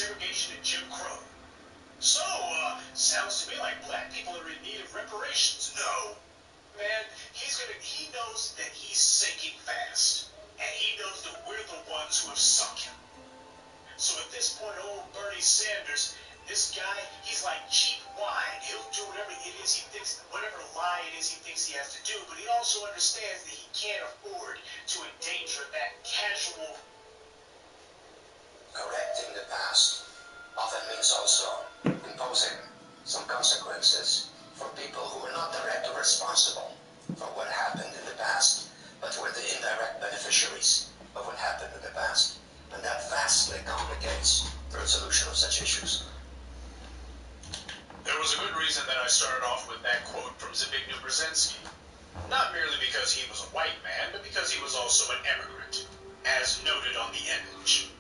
segregation and Jim Crow. So, sounds to me like black people are in need of reparations. No. Man, he knows that he's sinking fast. And he knows that we're the ones who have sunk him. So at this point, old Bernie Sanders, this guy, he's like cheap wine. He'll do whatever it is he thinks, whatever lie it is he thinks he has to do, but he also understands that he can't afford to endanger that casual. Correcting the past often means also imposing some consequences for people who are not directly responsible for what happened in the past, but were the indirect beneficiaries of what happened in the past. And that vastly complicates the resolution of such issues. There was a good reason that I started off with that quote from Zbigniew Brzezinski. Not merely because he was a white man, but because he was also an immigrant, as noted on the image.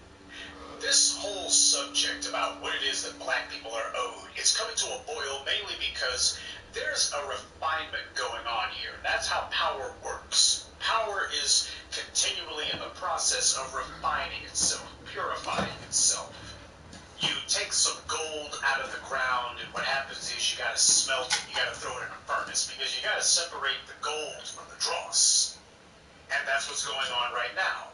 This whole subject about what it is that black people are owed, it's coming to a boil mainly because there's a refinement going on here. That's how power works. Power is continually in the process of refining itself, purifying itself. You take some gold out of the ground, and what happens is you got to smelt it, you got to throw it in a furnace, because you got to separate the gold from the dross. And that's what's going on right now.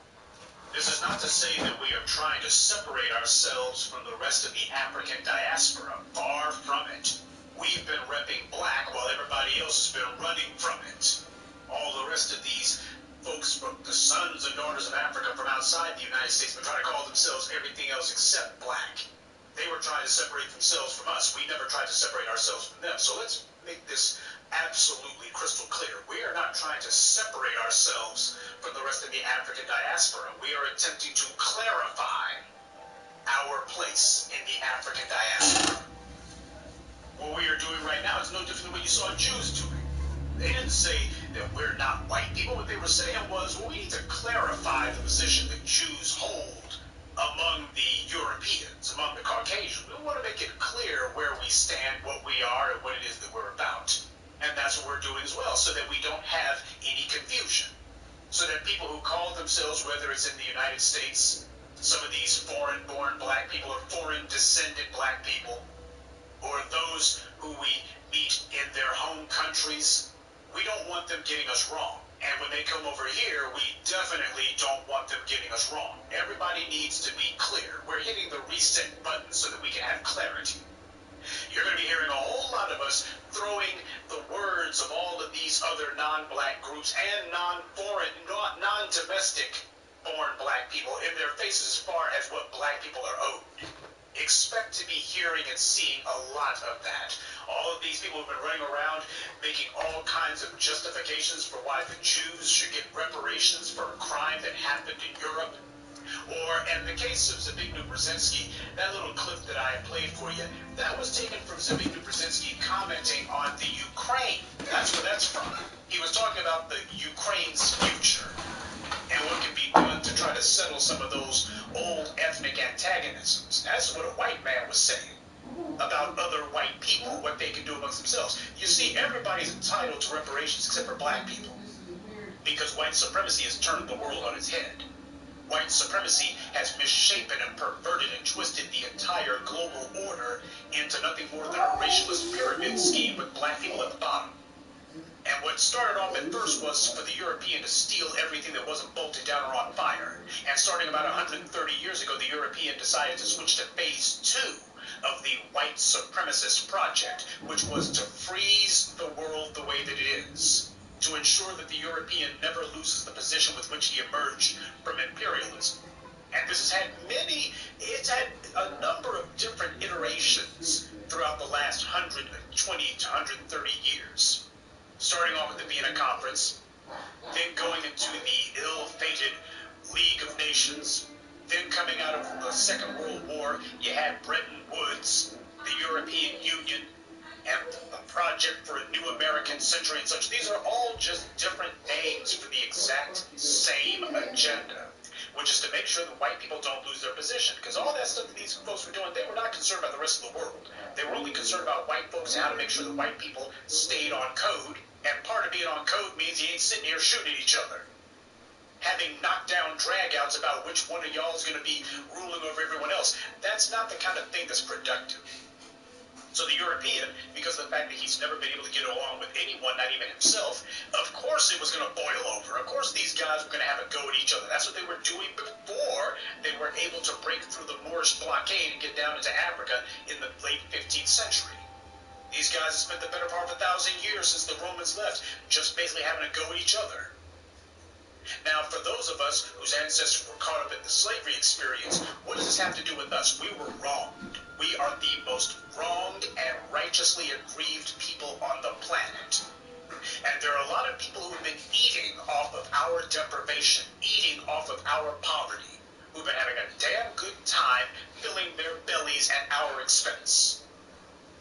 This is not to say that we are trying to separate ourselves from the rest of the African diaspora. Far from it. We've been repping black while everybody else has been running from it. All the rest of these folks from the sons and daughters of Africa from outside the United States been trying to call themselves everything else except black. They were trying to separate themselves from us. We never tried to separate ourselves from them. So let's make this absolutely crystal clear. We are not trying to separate ourselves from the rest of the African diaspora. We are attempting to clarify our place in the African diaspora. What we are doing right now is no different than what you saw Jews doing. They didn't say that we're not white people. What they were saying was, well, we need to clarify the position that Jews hold among the Europeans, among the Caucasians. We want to make it clear where we stand, what we are, and what it is that we're about. And that's what we're doing as well, so that we don't have any confusion. So that people who call themselves, whether it's in the United States, some of these foreign-born black people or foreign-descended black people, or those who we meet in their home countries, we don't want them getting us wrong. And when they come over here, we definitely don't want them getting us wrong. Everybody needs to be clear. We're hitting the reset button so that we can have clarity. You're going to be hearing a whole lot of us throwing the words of all of these other non-black groups and non-foreign, non-domestic born black people in their faces as far as what black people are owed. Expect to be hearing and seeing a lot of that. All of these people have been running around making all kinds of justifications for why the Jews should get reparations for a crime that happened in Europe. Or, in the case of Zbigniew Brzezinski, that little clip that I played for you, that was taken from Zbigniew Brzezinski commenting on the Ukraine. That's where that's from. He was talking about the Ukraine's future and what can be done to try to settle some of those old ethnic antagonisms. That's what a white man was saying about other white people, what they can do amongst themselves. You see, everybody's entitled to reparations except for black people, because white supremacy has turned the world on its head. White supremacy has misshapen and perverted and twisted the entire global order into nothing more than a racialist pyramid scheme with black people at the bottom. And what started off at first was for the European to steal everything that wasn't bolted down or on fire. And starting about 130 years ago, the European decided to switch to phase 2 of the white supremacist project, which was to freeze the world the way that it is, to ensure that the European never loses the position with which he emerged from imperialism. And this has had it's had a number of different iterations throughout the last 120 to 130 years. Starting off with the Vienna Conference, then going into the ill-fated League of Nations, then coming out of the Second World War, you had Bretton Woods, the European Union, and the Project for a New American Century and such. These are all just different names for the exact same agenda, which is to make sure that white people don't lose their position. Because all that stuff that these folks were doing, they were not concerned about the rest of the world. They were only concerned about white folks and how to make sure that white people stayed on code. And part of being on code means you ain't sitting here shooting at each other. having knockdown dragouts about which one of y'all is going to be ruling over everyone else. That's not the kind of thing that's productive. So the European, because of the fact that he's never been able to get along with anyone, not even himself, of course it was going to boil over. Of course these guys were going to have a go at each other. That's what they were doing before they were able to break through the Moorish blockade and get down into Africa in the late 15th century. These guys have spent the better part of 1,000 years since the Romans left, just basically having a go at each other. Now, for those of us whose ancestors were caught up in the slavery experience, what does this have to do with us? We were wronged. We are the most wronged and righteously aggrieved people on the planet. And there are a lot of people who have been eating off of our deprivation, eating off of our poverty, who've been having a damn good time filling their bellies at our expense.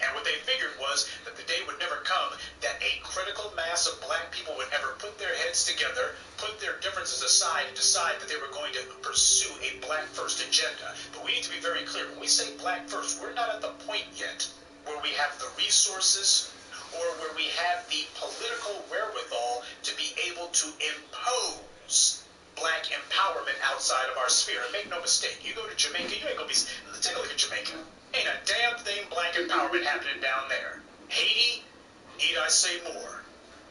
And what they figured was that the day would never come that a critical mass of black people would ever put their heads together, put their differences aside, and decide that they were going to pursue a black first agenda. But we need to be very clear. When we say black first, we're not at the point yet where we have the resources or where we have the political wherewithal to be able to impose black empowerment outside of our sphere. And make no mistake, you go to Jamaica, you ain't going to be... Take a look at Jamaica. Ain't a damn thing black empowerment happening down there. Haiti, need I say more?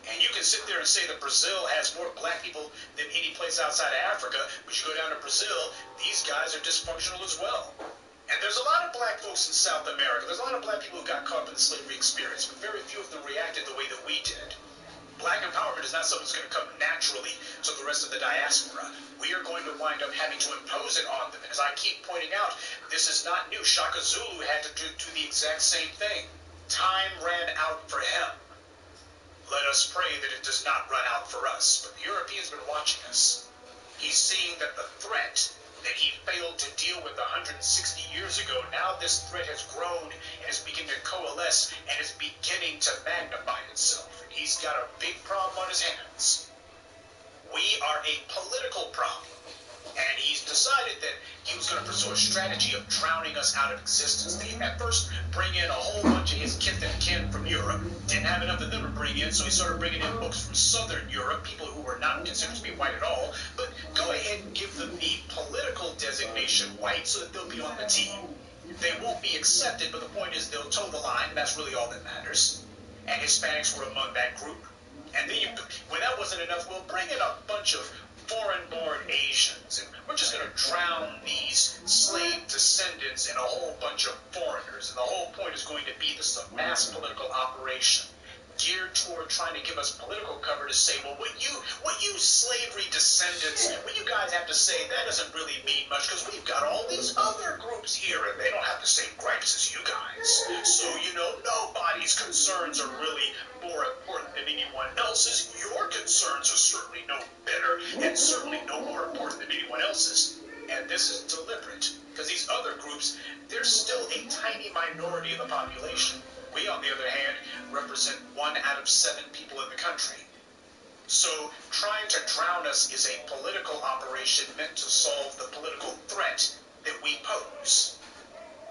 And you can sit there and say that Brazil has more black people than any place outside of Africa, but you go down to Brazil, these guys are dysfunctional as well. And there's a lot of black folks in South America. There's a lot of black people who got caught up in the slavery experience, but very few of them reacted the way that we did. Black empowerment is not something that's going to come naturally to the rest of the diaspora. We are going to wind up having to impose it on them. And as I keep pointing out, this is not new. Shaka Zulu had to do the exact same thing. Time ran out for him. Let us pray that it does not run out for us. But the European's been watching us. He's seeing that the threat that he failed to deal with 160 years ago, now this threat has grown and is beginning to coalesce and is beginning to magnify itself. And he's got a big problem on his hands. We are a political problem. And he's decided that he was going to pursue a strategy of drowning us out of existence. They at first bring in a whole bunch of his kith and kin from Europe. Didn't have enough of them to bring in, so he started bringing in folks from Southern Europe, people who were not considered to be white at all. But go ahead and give them the political designation white so that they'll be on the team. They won't be accepted, but the point is they'll toe the line, and that's really all that matters. And Hispanics were among that group. And then when that wasn't enough, we'll bring in a bunch of foreign-born Asians, and we're just going to drown these slave descendants in a whole bunch of foreigners, and the whole point is going to be this is a mass political operation geared toward trying to give us political cover to say, well, what you slavery descendants, what you guys have to say, that doesn't really mean much, because we've got all these other groups here, and they don't have the same gripes as you guys. So, nobody's concerns are really more important than anyone else's. Your concerns are certainly no better, and certainly no more important than anyone else's. And this is deliberate, because these other groups, they're still a tiny minority of the population. We, on the other hand, represent 1 out of 7 people in the country. So trying to drown us is a political operation meant to solve the political threat that we pose.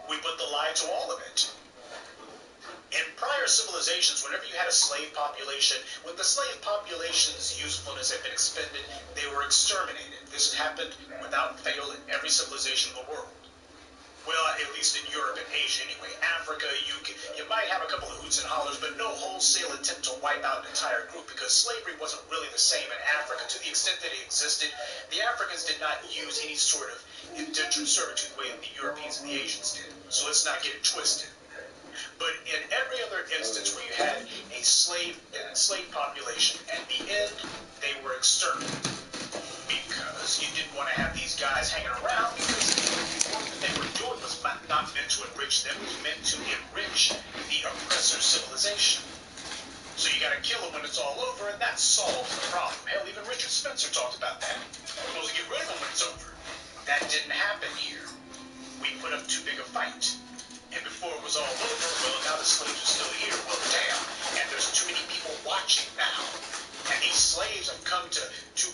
We put the lie to all of it. In prior civilizations, whenever you had a slave population, when the slave population's usefulness had been expended, they were exterminated. This happened without fail in every civilization in the world. Well, at least in Europe and Asia anyway. Africa, you might have a couple of hoots and hollers, but no wholesale attempt to wipe out an entire group, because slavery wasn't really the same in Africa. To the extent that it existed, the Africans did not use any sort of indentured servitude the way the Europeans and the Asians did. So let's not get it twisted. But in every other instance where you had a slave population, at the end, they were exterminated. Because you didn't want to have these guys hanging around, because the work that they were doing was not meant to enrich them, it was meant to enrich the oppressor's civilization. So you got to kill them when it's all over, and that solves the problem. Hell, even Richard Spencer talked about that. We're supposed to get rid of them when it's over. That didn't happen here. We put up too big a fight. And before it was all over, well, now the slaves are still here. Well, damn. And there's too many people watching now. And these slaves have come to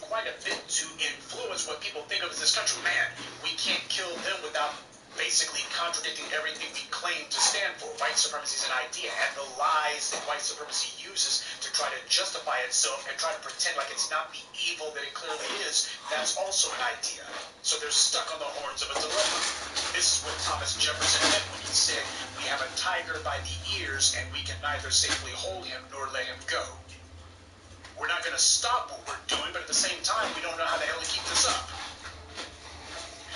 quite a bit to influence what people think of as this country. Man, we can't kill them without basically contradicting everything we claim to stand for. White supremacy is an idea, and the lies that white supremacy uses to try to justify itself and try to pretend like it's not the evil that it clearly is, that's also an idea. So they're stuck on the horns of a dilemma. This is what Thomas Jefferson meant when he said, "We have a tiger by the ears, and we can neither safely hold him nor let him go." We're not going to stop what we're doing, but at the same time, we don't know how the hell to keep this up.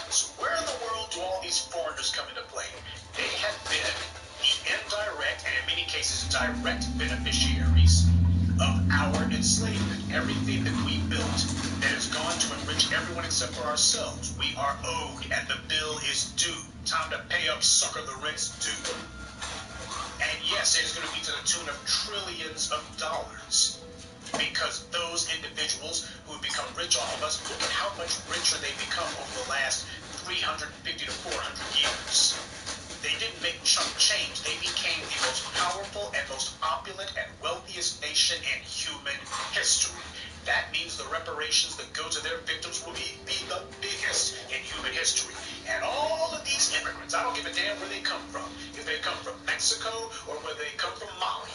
So where in the world do all these foreigners come into play? They have been the indirect, and in many cases direct beneficiaries of our enslavement. Everything that we built that has gone to enrich everyone except for ourselves, we are owed, and the bill is due. Time to pay up, sucker, the rent's due. And yes, it is going to be to the tune of trillions of dollars. Because those individuals who have become rich off of us, look at how much richer they've become over the last 350 to 400 years. They didn't make chump change. They became the most powerful and most opulent and wealthiest nation in human history. That means the reparations that go to their victims will be the biggest in human history. And all of these immigrants, I don't give a damn where they come from. If they come from Mexico or whether they come from Mali,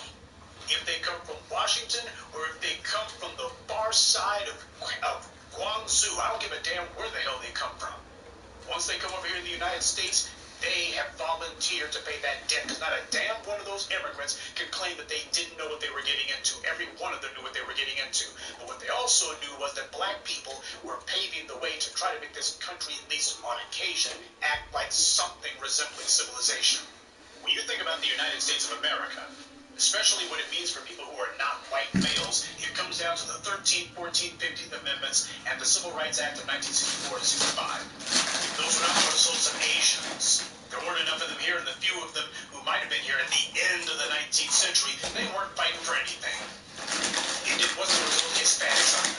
if they come from Washington, or if they come from the far side of Guangzhou, I don't give a damn where the hell they come from. Once they come over here in the United States, they have volunteered to pay that debt, because not a damn one of those immigrants can claim that they didn't know what they were getting into. Every one of them knew what they were getting into. But what they also knew was that black people were paving the way to try to make this country, at least on occasion, act like something resembling civilization. When you think about the United States of America, especially what it means for people who are not white males, it comes down to the 13th, 14th, 15th Amendments and the Civil Rights Act of 1964 to 65. Those were not the results of Asians. There weren't enough of them here, and the few of them who might have been here at the end of the 19th century, they weren't fighting for anything. It wasn't the result of Hispanics on them.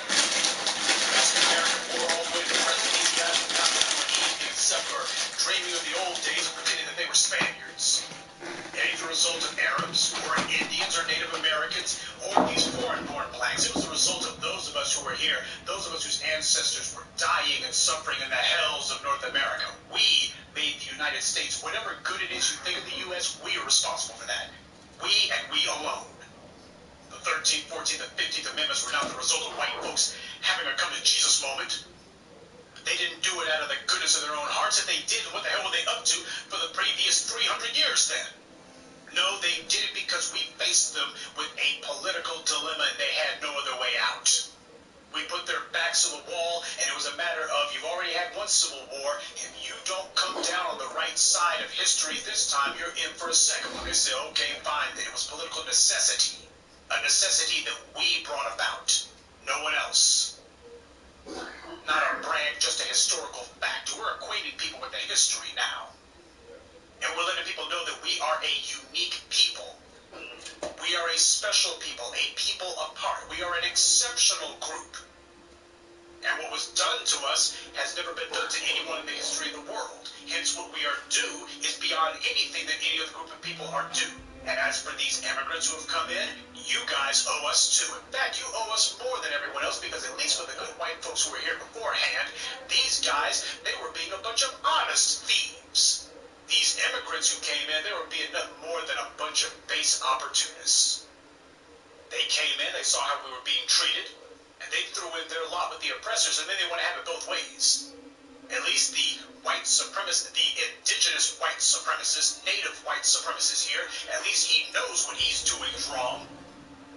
Mexican American War all the way to the present, these guys were not doing anything except for dreaming of the old days and pretending that they were Spaniards. It ain't the result of Arabs, or Indians, or Native Americans, or these foreign-born blacks. It was the result of those of us who were here, those of us whose ancestors were dying and suffering in the hells of North America. We made the United States. Whatever good it is you think of the U.S., we are responsible for that. We and we alone. The 13th, 14th, and 15th Amendments were not the result of white folks having a come-to-Jesus moment. They didn't do it out of the goodness of their own hearts. If they did, what the hell were they up to for the previous 300 years then? No, they did it because we faced them with a political dilemma and they had no other way out. We put their backs to the wall, and it was a matter of, you've already had one civil war. If you don't come down on the right side of history this time, you're in for a second one. They say, okay, fine, then it was political necessity. A necessity that we brought about. No one else. Not a brag, just a historical fact. We're acquainting people with the history now. And we're letting people know that we are a unique people. We are a special people, a people apart. We are an exceptional group. And what was done to us has never been done to anyone in the history of the world. Hence, what we are due is beyond anything that any other group of people are due. And as for these immigrants who have come in, you guys owe us too. In fact, you owe us more than everyone else, because at least with the good white folks who were here beforehand, these guys, they were being a bunch of honest thieves. These immigrants who came in, they were being nothing more than a bunch of base opportunists. They came in, they saw how we were being treated, and they threw in their lot with the oppressors, and then they want to have it both ways. At least the white supremacist, the indigenous white supremacist, native white supremacist here, at least he knows what he's doing is wrong.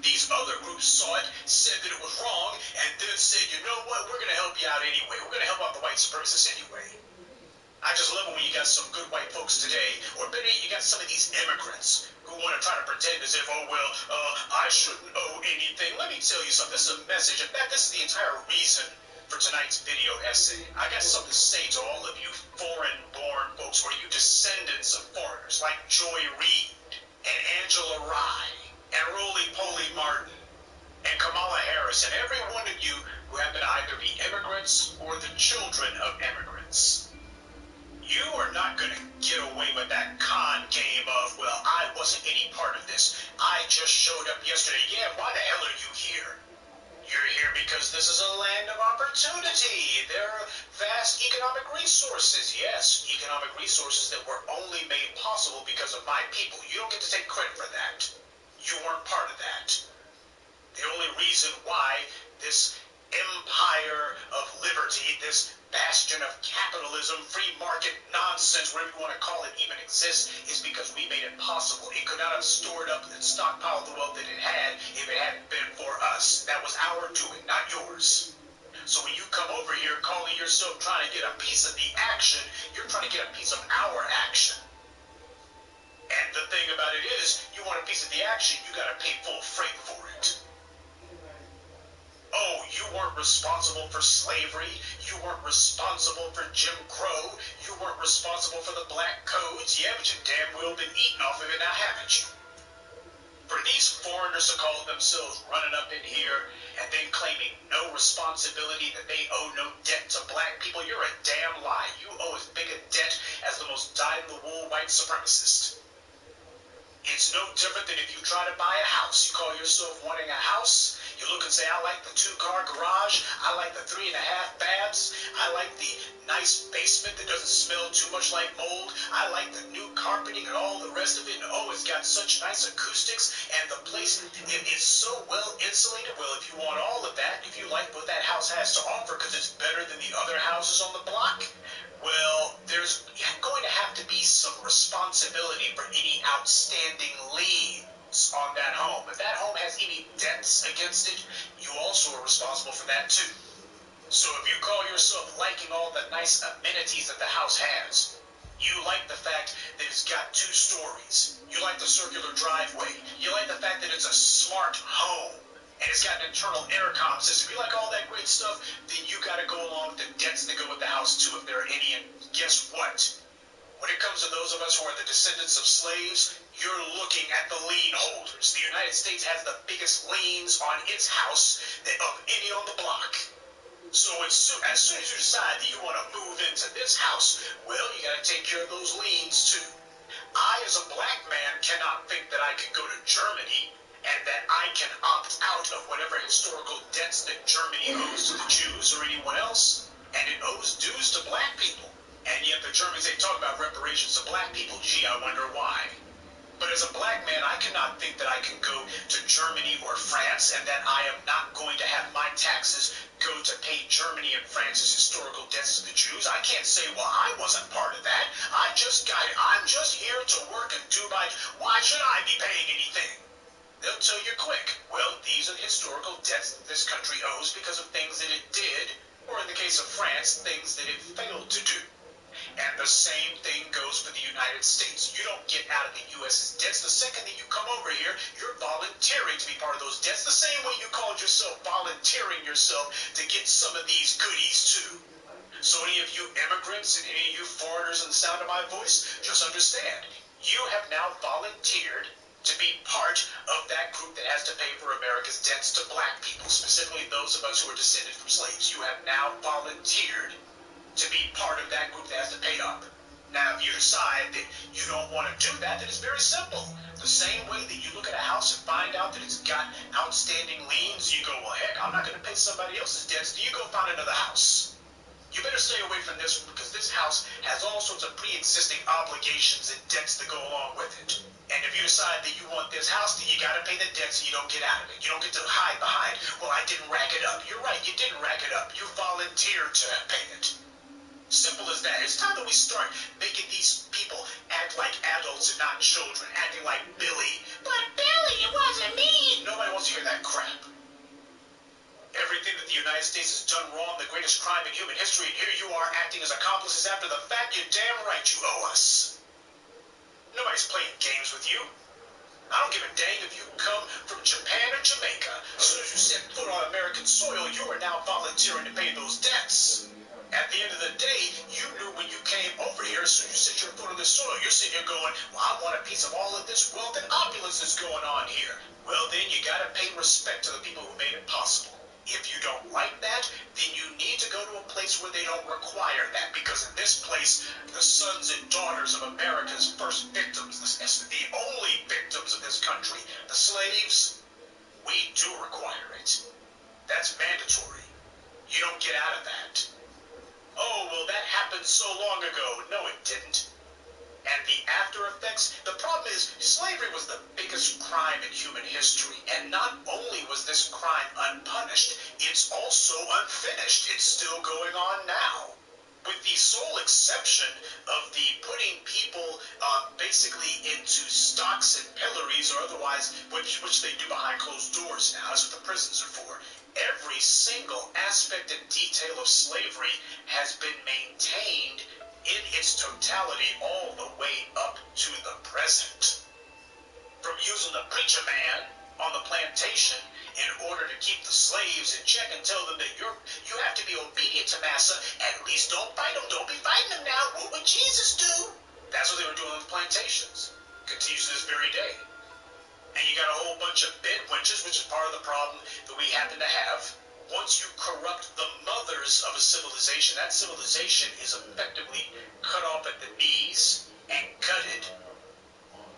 These other groups saw it, said that it was wrong, and then said, you know what, we're going to help you out anyway. We're going to help out the white supremacists anyway. I just love it when you got some good white folks today, or better yet, you got some of these immigrants who want to try to pretend as if, I shouldn't owe anything. Let me tell you something. This is a message. In fact, this is the entire reason for tonight's video essay. I got something to say to all of you foreign-born folks, or you descendants of foreigners like Joy Reid and Angela Rye and Roly-Poly Martin and Kamala Harris and every one of you who happen to either be immigrants or the children of immigrants. You are not going to get away with that con game of, well, I wasn't any part of this. I just showed up yesterday. Yeah, why the hell are you here? You're here because this is a land of opportunity. There are vast economic resources. resources, yes. Economic resources that were only made possible because of my people. You don't get to take credit for that. You weren't part of that. The only reason why this empire of liberty, this bastion of capitalism, free market nonsense, whatever you want to call it, even exists, is because we made it possible. It could not have stored up and stockpiled the wealth that it had if it hadn't been for us. That was our doing, not yours. So when you come over here calling yourself trying to get a piece of the action, you're trying to get a piece of our action. And the thing about it is, you want a piece of the action, you got to pay full freight for it. Oh, you weren't responsible for slavery. You weren't responsible for Jim Crow. You weren't responsible for the black codes. Yeah, but you damn well been eating off of it now, haven't you? For these foreigners to call themselves running up in here and then claiming no responsibility, that they owe no debt to black people, you're a damn lie. You owe as big a debt as the most dyed-in-the-wool white supremacist. It's no different than if you try to buy a house. You call yourself wanting a house. You look and say, I like the 2-car garage. I like the 3.5 baths. I like the nice basement that doesn't smell too much like mold. I like the new carpeting and all the rest of it. And oh, it's got such nice acoustics. And the place is so well insulated. Well, if you want all of that, if you like what that house has to offer because it's better than the other houses on the block, well, there's going to have to be some responsibility for any outstanding liens on that home. If that home has any debts against it, you also are responsible for that too. So if you call yourself liking all the nice amenities that the house has, you like the fact that it's got 2 stories, you like the circular driveway, you like the fact that it's a smart home, and it's got an internal intercom system. You like all that great stuff, then you got to go along with the debts that go with the house too, if there are any. And guess what? When it comes to those of us who are the descendants of slaves, you're looking at the lien holders. The United States has the biggest liens on its house of any on the block. So as soon as you decide that you want to move into this house, well, you got to take care of those liens too. I, as a black man, cannot think that I can go to Germany and that I can opt out of whatever historical debts that Germany owes to the Jews or anyone else, and it owes dues to black people. And yet the Germans, they talk about reparations to black people. Gee, I wonder why. But as a black man, I cannot think that I can go to Germany or France and that I am not going to have my taxes go to pay Germany and France's historical debts to the Jews. I can't say, well, I wasn't part of that. I just got it. I'm just here to work and do my... Why should I be paying anything? They'll tell you quick, well, these are the historical debts that this country owes because of things that it did, or in the case of France, things that it failed to do. And the same thing goes for the United States. You don't get out of the U.S.'s debts. The second that you come over here, you're volunteering to be part of those debts, the same way you called yourself volunteering yourself to get some of these goodies too. So any of you immigrants and any of you foreigners in the sound of my voice, just understand, you have now volunteered to be part of that group that has to pay for America's debts to black people, specifically those of us who are descended from slaves. You have now volunteered to be part of that group that has to pay up. Now, if you decide that you don't want to do that, then it's very simple. The same way that you look at a house and find out that it's got outstanding liens, you go, well, heck, I'm not going to pay somebody else's debts. You go find another house. You better stay away from this one because this house has all sorts of pre-existing obligations and debts that go along with it. And if you decide that you want this house, then you got to pay the debts and you don't get out of it. You don't get to hide behind, well, I didn't rack it up. You're right, you didn't rack it up. You volunteered to pay it. Simple as that. It's time that we start making these people act like adults and not children, acting like Billy. But Billy, it wasn't me. Nobody wants to hear that crap. Everything that the United States has done wrong, the greatest crime in human history, and here you are acting as accomplices after the fact. You're damn right you owe us. Nobody's playing games with you. I don't give a dang if you come from Japan or Jamaica. As soon as you set foot on American soil, you are now volunteering to pay those debts. At the end of the day, you knew when you came over here, as soon as you set your foot on this soil, you're sitting here going, well, I want a piece of all of this wealth and opulence that's going on here. Well, then you got to pay respect to the people who made it possible. If you don't like that, then you need to go to a place where they don't require that, because in this place, the sons and daughters of America's first victims, the only victims of this country, the slaves, we do require it. That's mandatory. You don't get out of that. Oh, well, well, that happened so long ago. No, it didn't. And the after effects, the problem is, slavery was the biggest crime in human history. And not only was this crime unpunished, it's also unfinished. It's still going on now. With the sole exception of the putting people basically into stocks and pillories or otherwise, which they do behind closed doors now. That's what the prisons are for. Every single aspect and detail of slavery has been maintained in its totality all the way up to the present. From using the preacher man on the plantation in order to keep the slaves in check and tell them that you have to be obedient to massa, at least don't fight them, don't be fighting them now, what would Jesus do? That's what they were doing on the plantations. Continues to this very day. And you got a whole bunch of bed wenches, which is part of the problem that we happen to have. Once you corrupt the mothers of a civilization, that civilization is effectively cut off at the knees and gutted.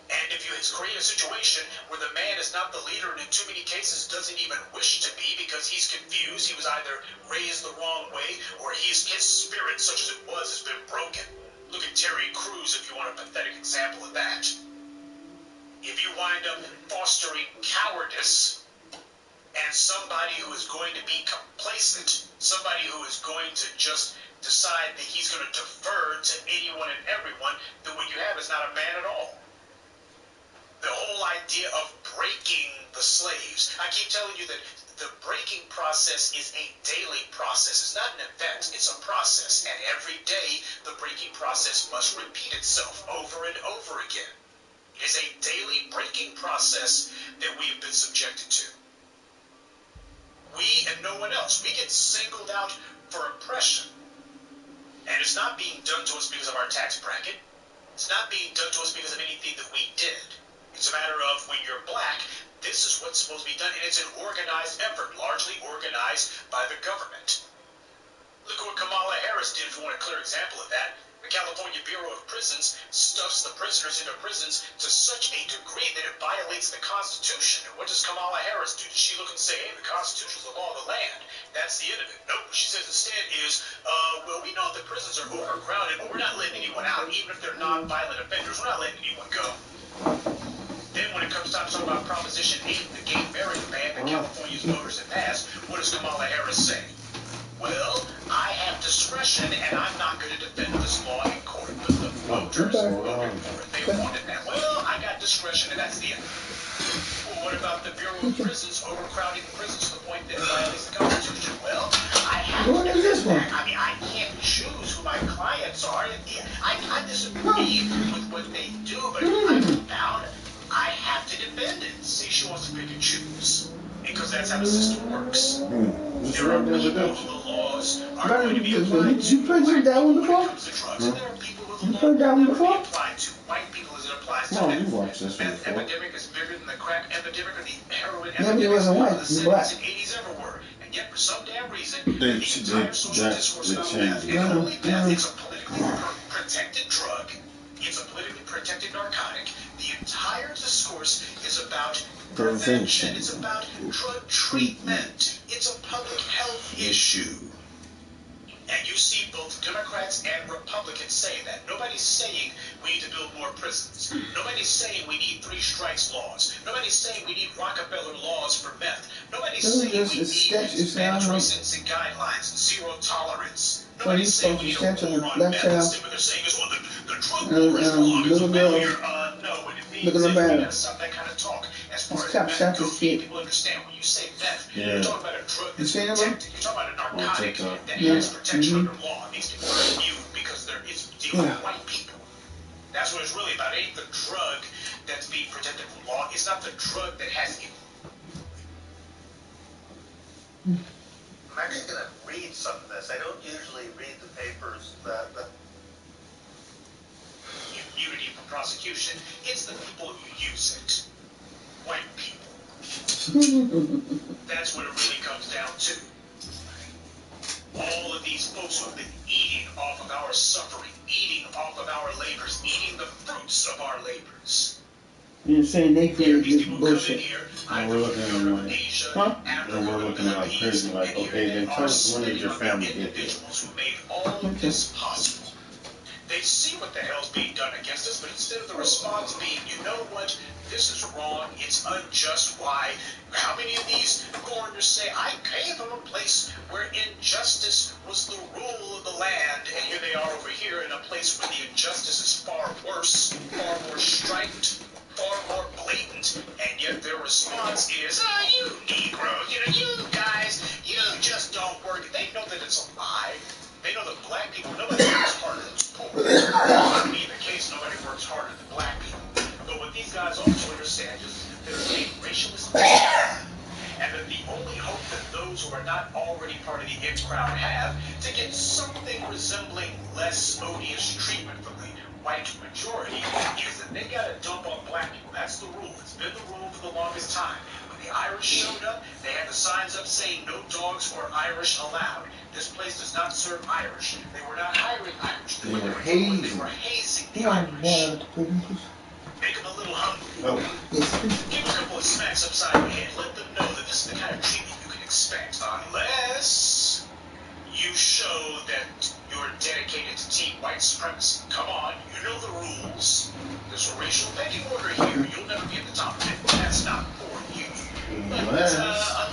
And if you create a situation where the man is not the leader and in too many cases doesn't even wish to be because he's confused, he was either raised the wrong way or his spirit, such as it was, has been broken. Look at Terry Crews if you want a pathetic example of that. If you wind up fostering cowardice, and somebody who is going to be complacent, somebody who is going to just decide that he's going to defer to anyone and everyone, then what you have is not a man at all. The whole idea of breaking the slaves, I keep telling you that the breaking process is a daily process. It's not an event, it's a process. And every day, the breaking process must repeat itself over and over again. It is a daily breaking process that we have been subjected to. We and no one else. We get singled out for oppression. And it's not being done to us because of our tax bracket. It's not being done to us because of anything that we did. It's a matter of when you're black, this is what's supposed to be done. And it's an organized effort, largely organized by the government. Look at what Kamala Harris did, if you want a clear example of that. The California Bureau of Prisons stuffs the prisoners into prisons to such a degree that it violates the Constitution. And what does Kamala Harris do? Does she look and say, hey, the Constitution is the law of the land? That's the end of it. Nope. What she says instead is, well, we know the prisons are overcrowded, but we're not letting anyone out, even if they're non-violent offenders. We're not letting anyone go. Then when it comes time to talk about Proposition 8, the gay marriage ban that California's voters have passed, what does Kamala Harris say? Well, I have discretion, and I'm not going to defend this law in court. But the voters voted for it. They wanted that. Well, I got discretion, and that's the end. Well, what about the Bureau of Prisons overcrowding the prisons to the point that it violates the Constitution? Well, I have to defend that. I mean, I can't choose who my clients are. I disagree with what they do, but I'm bound. I have to defend it. See, she wants to pick and choose. Because that's how the system works. There are people who the laws are going to be applied to. You played that one before? There are people who the law will never be applied to. White people as it applies to them. The meth epidemic is bigger than the crack epidemic or the heroin epidemic of the 70s and 80s ever were. And yet, for some damn reason, the entire social discourse about meth, and only meth, it's a politically protected drug. It's a politically protected narcotic. The entire discourse is about prevention. It's about drug treatment. It's a public health issue. And you see both Democrats and Republicans saying that. Nobody's saying we need to build more prisons. Nobody's saying we need 3 strikes laws. Nobody's saying we need Rockefeller laws for meth. Nobody's saying we need mandatory sentencing guidelines and zero tolerance. Nobody's saying we need a war on meth. Instead, what they're saying is, well, the drug war is wrong. It's a failure. No, what it means is we gotta stop that kind of talk. As far as meth goes, people understand when you say meth, you're talking about a drug that's protected. You're talking about a narcotic that has protection under law. These people are immune because it's dealing with white people. That's what it's really about. It ain't the drug that's being protected from law. It's not the drug that has it. I'm actually going to read some of this. I don't usually read the papers that Immunity from prosecution. It's the people who use it. White people. That's what it really comes down to. All of these folks who have been eating off of our suffering, eating off of our labors, eating the fruits of our labors. You're saying they created this bullshit. Here, either from Europe, Asia, militia, after And we're looking at like crazy, like, okay, then tell us when did your family get there? Individuals who made all of this possible. They see what the hell's being done against us, but instead of the response being, you know what, this is wrong, it's unjust, why? How many of these foreigners say, I came from a place where injustice was the rule of the land, and here they are over here in a place where the injustice is far worse, far more striped, far more blatant, and yet their response is, you Negroes, you guys, you just don't work. They know that it's a lie. They know that black people, nobody works harder than poor. That being the case, nobody works harder than black people. But what these guys also understand is there's a racialist agenda, and that the only hope that those who are not already part of the in crowd have to get something resembling less odious treatment from the white majority is that they gotta dump on black people. That's the rule. It's been the rule for the longest time. When the Irish showed up, they had the signs up saying no dogs or Irish allowed. This place does not serve Irish. They were not hiring Irish. They were hazing the Irish. Make them a little hungry. Give them a couple of smacks upside the head. Let them know that this is the kind of treatment you can expect. Unless you show that you're dedicated to team white supremacy. Come on, you know the rules. There's a racial pecking order here. You'll never be at the top of it. That's not for you. But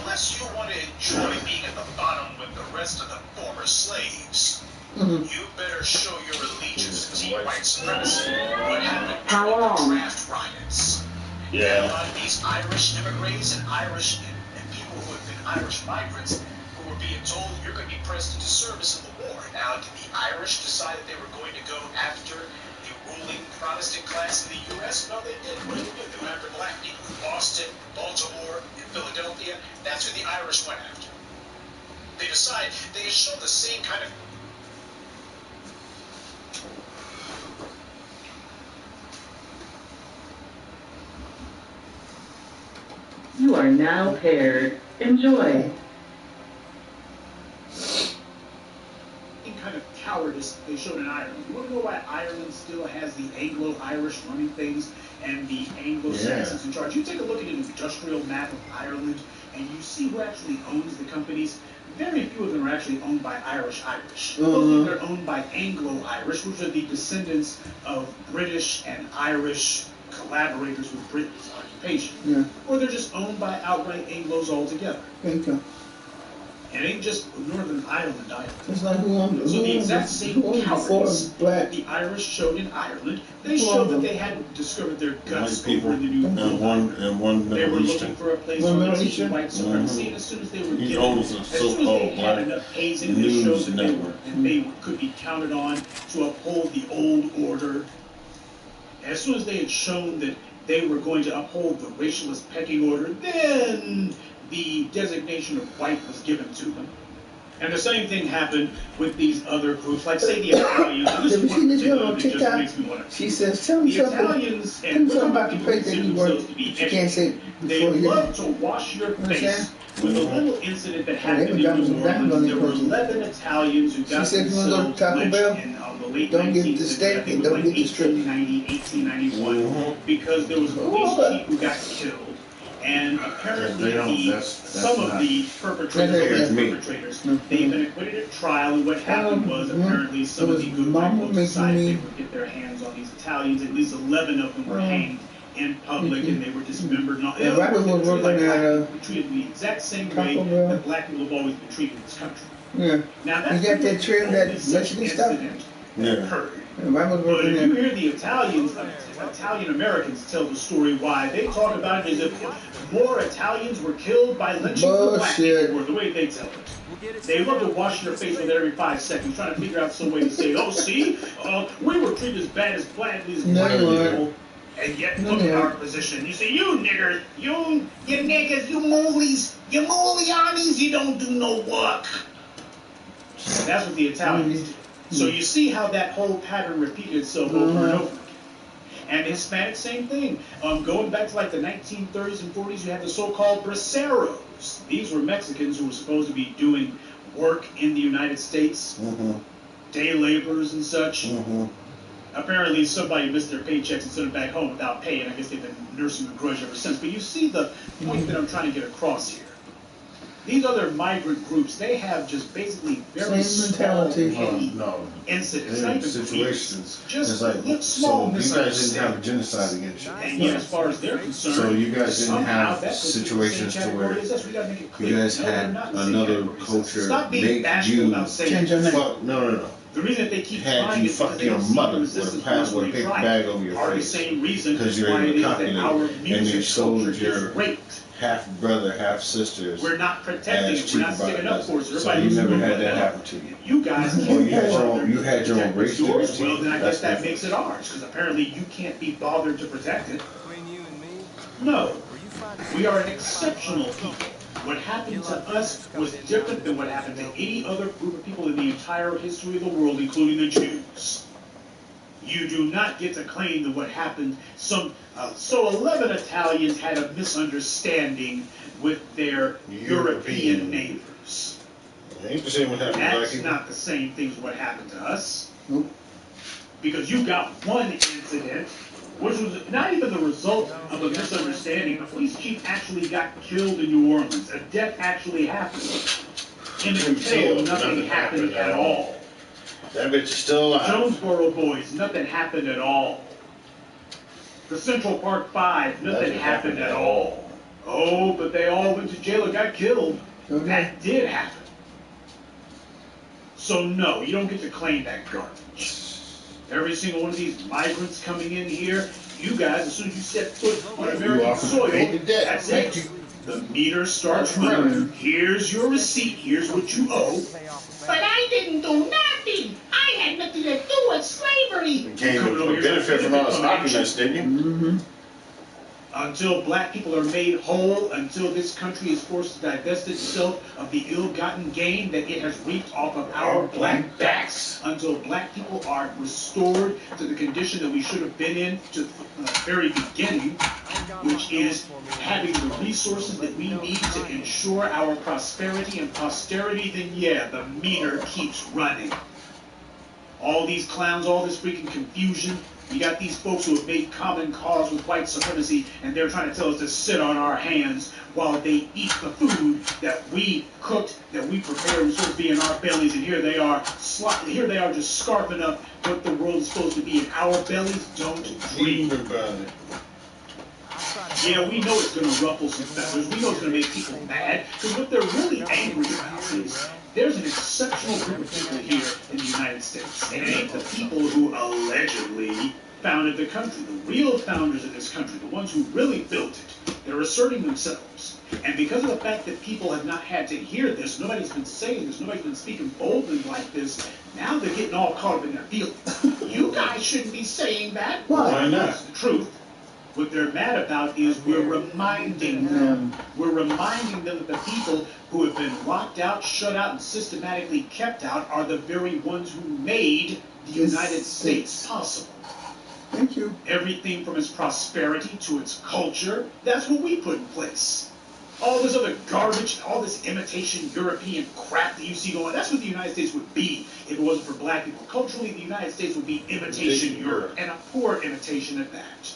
unless you want to enjoy being at the bottom with the rest of the former slaves, you better show your allegiance to team white supremacy. What happened during the draft riots? Yeah. A lot of these Irish immigrants and Irish and people who have been Irish migrants who were being told you're going to be pressed into service in the war. Now, did the Irish decide that they were going to go after the ruling Protestant class in the U.S.? No, they didn't. What did they do? They went after black people in Boston, Baltimore, in Philadelphia. That's who the Irish went after. They decide they show the same kind of You are now paired. Enjoy. Kind of cowardice they showed in Ireland. You want to know why Ireland still has the Anglo-Irish running things and the Anglo-Saxons in charge? You take a look at an industrial map of Ireland and you see who actually owns the companies. Very few of them are actually owned by Irish. Most of them are owned by Anglo-Irish, which are the descendants of British and Irish collaborators with Britain's occupation. Yeah. Or they're just owned by outright Anglos altogether. Okay. It ain't just Northern Ireland either. It's like who owned So the exact same cowardice black the Irish showed in Ireland, they showed that they hadn't discovered their guts White people over in the New World. and one They were Middle looking Eastern. for a place One where Middle they Eastern? white supremacy, and as soon as they were He given, owns a as soon as they so-called had black enough hazing, they news showed that network. they could be counted on to uphold the old order. As soon as they had shown that they were going to uphold the racialist pecking order, then the designation of white was given to them. And the same thing happened with these other groups, like say the Italians. And this Have you is seen this girl one on that just TikTok? makes me want to. She says, tell me The something. Italians, Tell me something about the place that you work. You can't say they before you love to wash your face with a little incident that they happened were in dropping New some diamonds on Orleans. their There were person. 11 Italians who got She said, if you want to go to Taco lynched Bell, in the late don't get the 19th steak century. and don't get the strip. 1890, 1891, because there was a police chief who got killed. And apparently some of the perpetrators, they've been acquitted at trial, and what happened was apparently some of the good people decided they would get their hands on these Italians. At least 11 of them were hanged in public, and they were dismembered. And all. Yeah, Robert was working at treated the exact same Taco way Bell. that black people have always been treated in this country. Yeah. Now that's You got that trim, that Mexican stuff? Yeah. Occurred. Robert was But working if you at hear the Italian Americans tell the story why, they talk about it as if more Italians were killed by lynching than black people were, the way they tell it. They love to wash their face with it every 5 seconds, trying to figure out some way to say, oh, see, we were treated as bad as black people. And yet, look at our position. You see, you niggers, you niggas, you moolies, you moolianis, you don't do no work. That's what the Italians did. So you see how that whole pattern repeated itself over and over again. And Hispanic, same thing. Going back to like the 1930s and 40s, you had the so-called braceros. These were Mexicans who were supposed to be doing work in the United States, day laborers and such. Apparently somebody missed their paychecks and sent them back home without pay, and I guess they've been nursing a grudge ever since. But you see the point that I'm trying to get across here. These other migrant groups, they have just basically very Same small, mentality. petty No. incidents. In Not even situations, just it's like, look small so you guys didn't have misunderstandings. genocide against you. And yet, as far as they're concerned, So you guys didn't somehow have that puts you in the situations same to category where as us. We gotta make it clear. you guys No, we're had not in the same another category as us. culture Stop being make bashful you about saying change your name. fuck. No. the reason that they keep Had trying you is because fuck they your don't see mother the with a resistance paper when they bag try. over your Part of the face same reason because you're why it is that incompetent our and they music sold culture is your raped. half brother, half sisters. We're not protecting it. as We're not cheaper by sticking the up for it. So dozen. So everybody you looks never good had with that that. happen to you. You guys Well, can't you had your bother own- you to had your own protect what's race to yours. protect. Well, then I That's guess that different. makes it ours, because apparently you can't be bothered to protect it. Between you and me, No, were you finding we are an exceptional people. What happened to us was different than what happened to any other group of people in the entire history of the world, including the Jews. You do not get to claim that what happened. So 11 Italians had a misunderstanding with their European neighbors. Ain't the same what happened to black That's people. not the same thing as what happened to us. Nope. Because you got one incident, which was not even the result of a misunderstanding. The police chief actually got killed in New Orleans. A death actually happened. In the detail, nothing happened at all. That bitch is still alive. Jonesboro boys, nothing happened at all. The Central Park Five, nothing happened at all. Oh, but they all went to jail and got killed. Okay. That did happen. So no, you don't get to claim that garbage. Every single one of these migrants coming in here, you guys, as soon as you set foot on American offered to soil, pay the debt. that's Thank it. you. The meter starts running. Here's your receipt. Here's what you owe. but I didn't do nothing. I had nothing to do with slavery. You came to benefit from all this documents, didn't you? Mm-hmm. Until black people are made whole, until this country is forced to divest itself of the ill-gotten gain that it has reaped off of our black backs, until black people are restored to the condition that we should have been in to the very beginning, which is having the resources that we need to ensure our prosperity and posterity, then yeah, the meter keeps running. All these clowns, all this freaking confusion. You got these folks who have made common cause with white supremacy, and they're trying to tell us to sit on our hands while they eat the food that we cooked, that we prepared, was supposed to be in our bellies, and here they are just scarfing up what the world is supposed to be in our bellies. Don't dream about it. Yeah, we know it's going to ruffle some feathers. We know it's going to make people mad, because what they're really angry about is there's an exceptional group of people here in the United States, and it ain't the people who allegedly founded the country. The real founders of this country, the ones who really built it, they're asserting themselves. And because of the fact that people have not had to hear this, nobody's been saying this, nobody's been speaking boldly like this, now they're getting all caught up in their feelings. You guys shouldn't be saying that. Why not? That's the truth. What they're mad about is we're reminding them. We're reminding them that the people who have been locked out, shut out, and systematically kept out are the very ones who made the United States possible. Thank you. Everything from its prosperity to its culture, that's what we put in place. All this other garbage, all this imitation European crap that you see going, that's what the United States would be if it wasn't for black people. Culturally, the United States would be imitation Europe, and a poor imitation at that.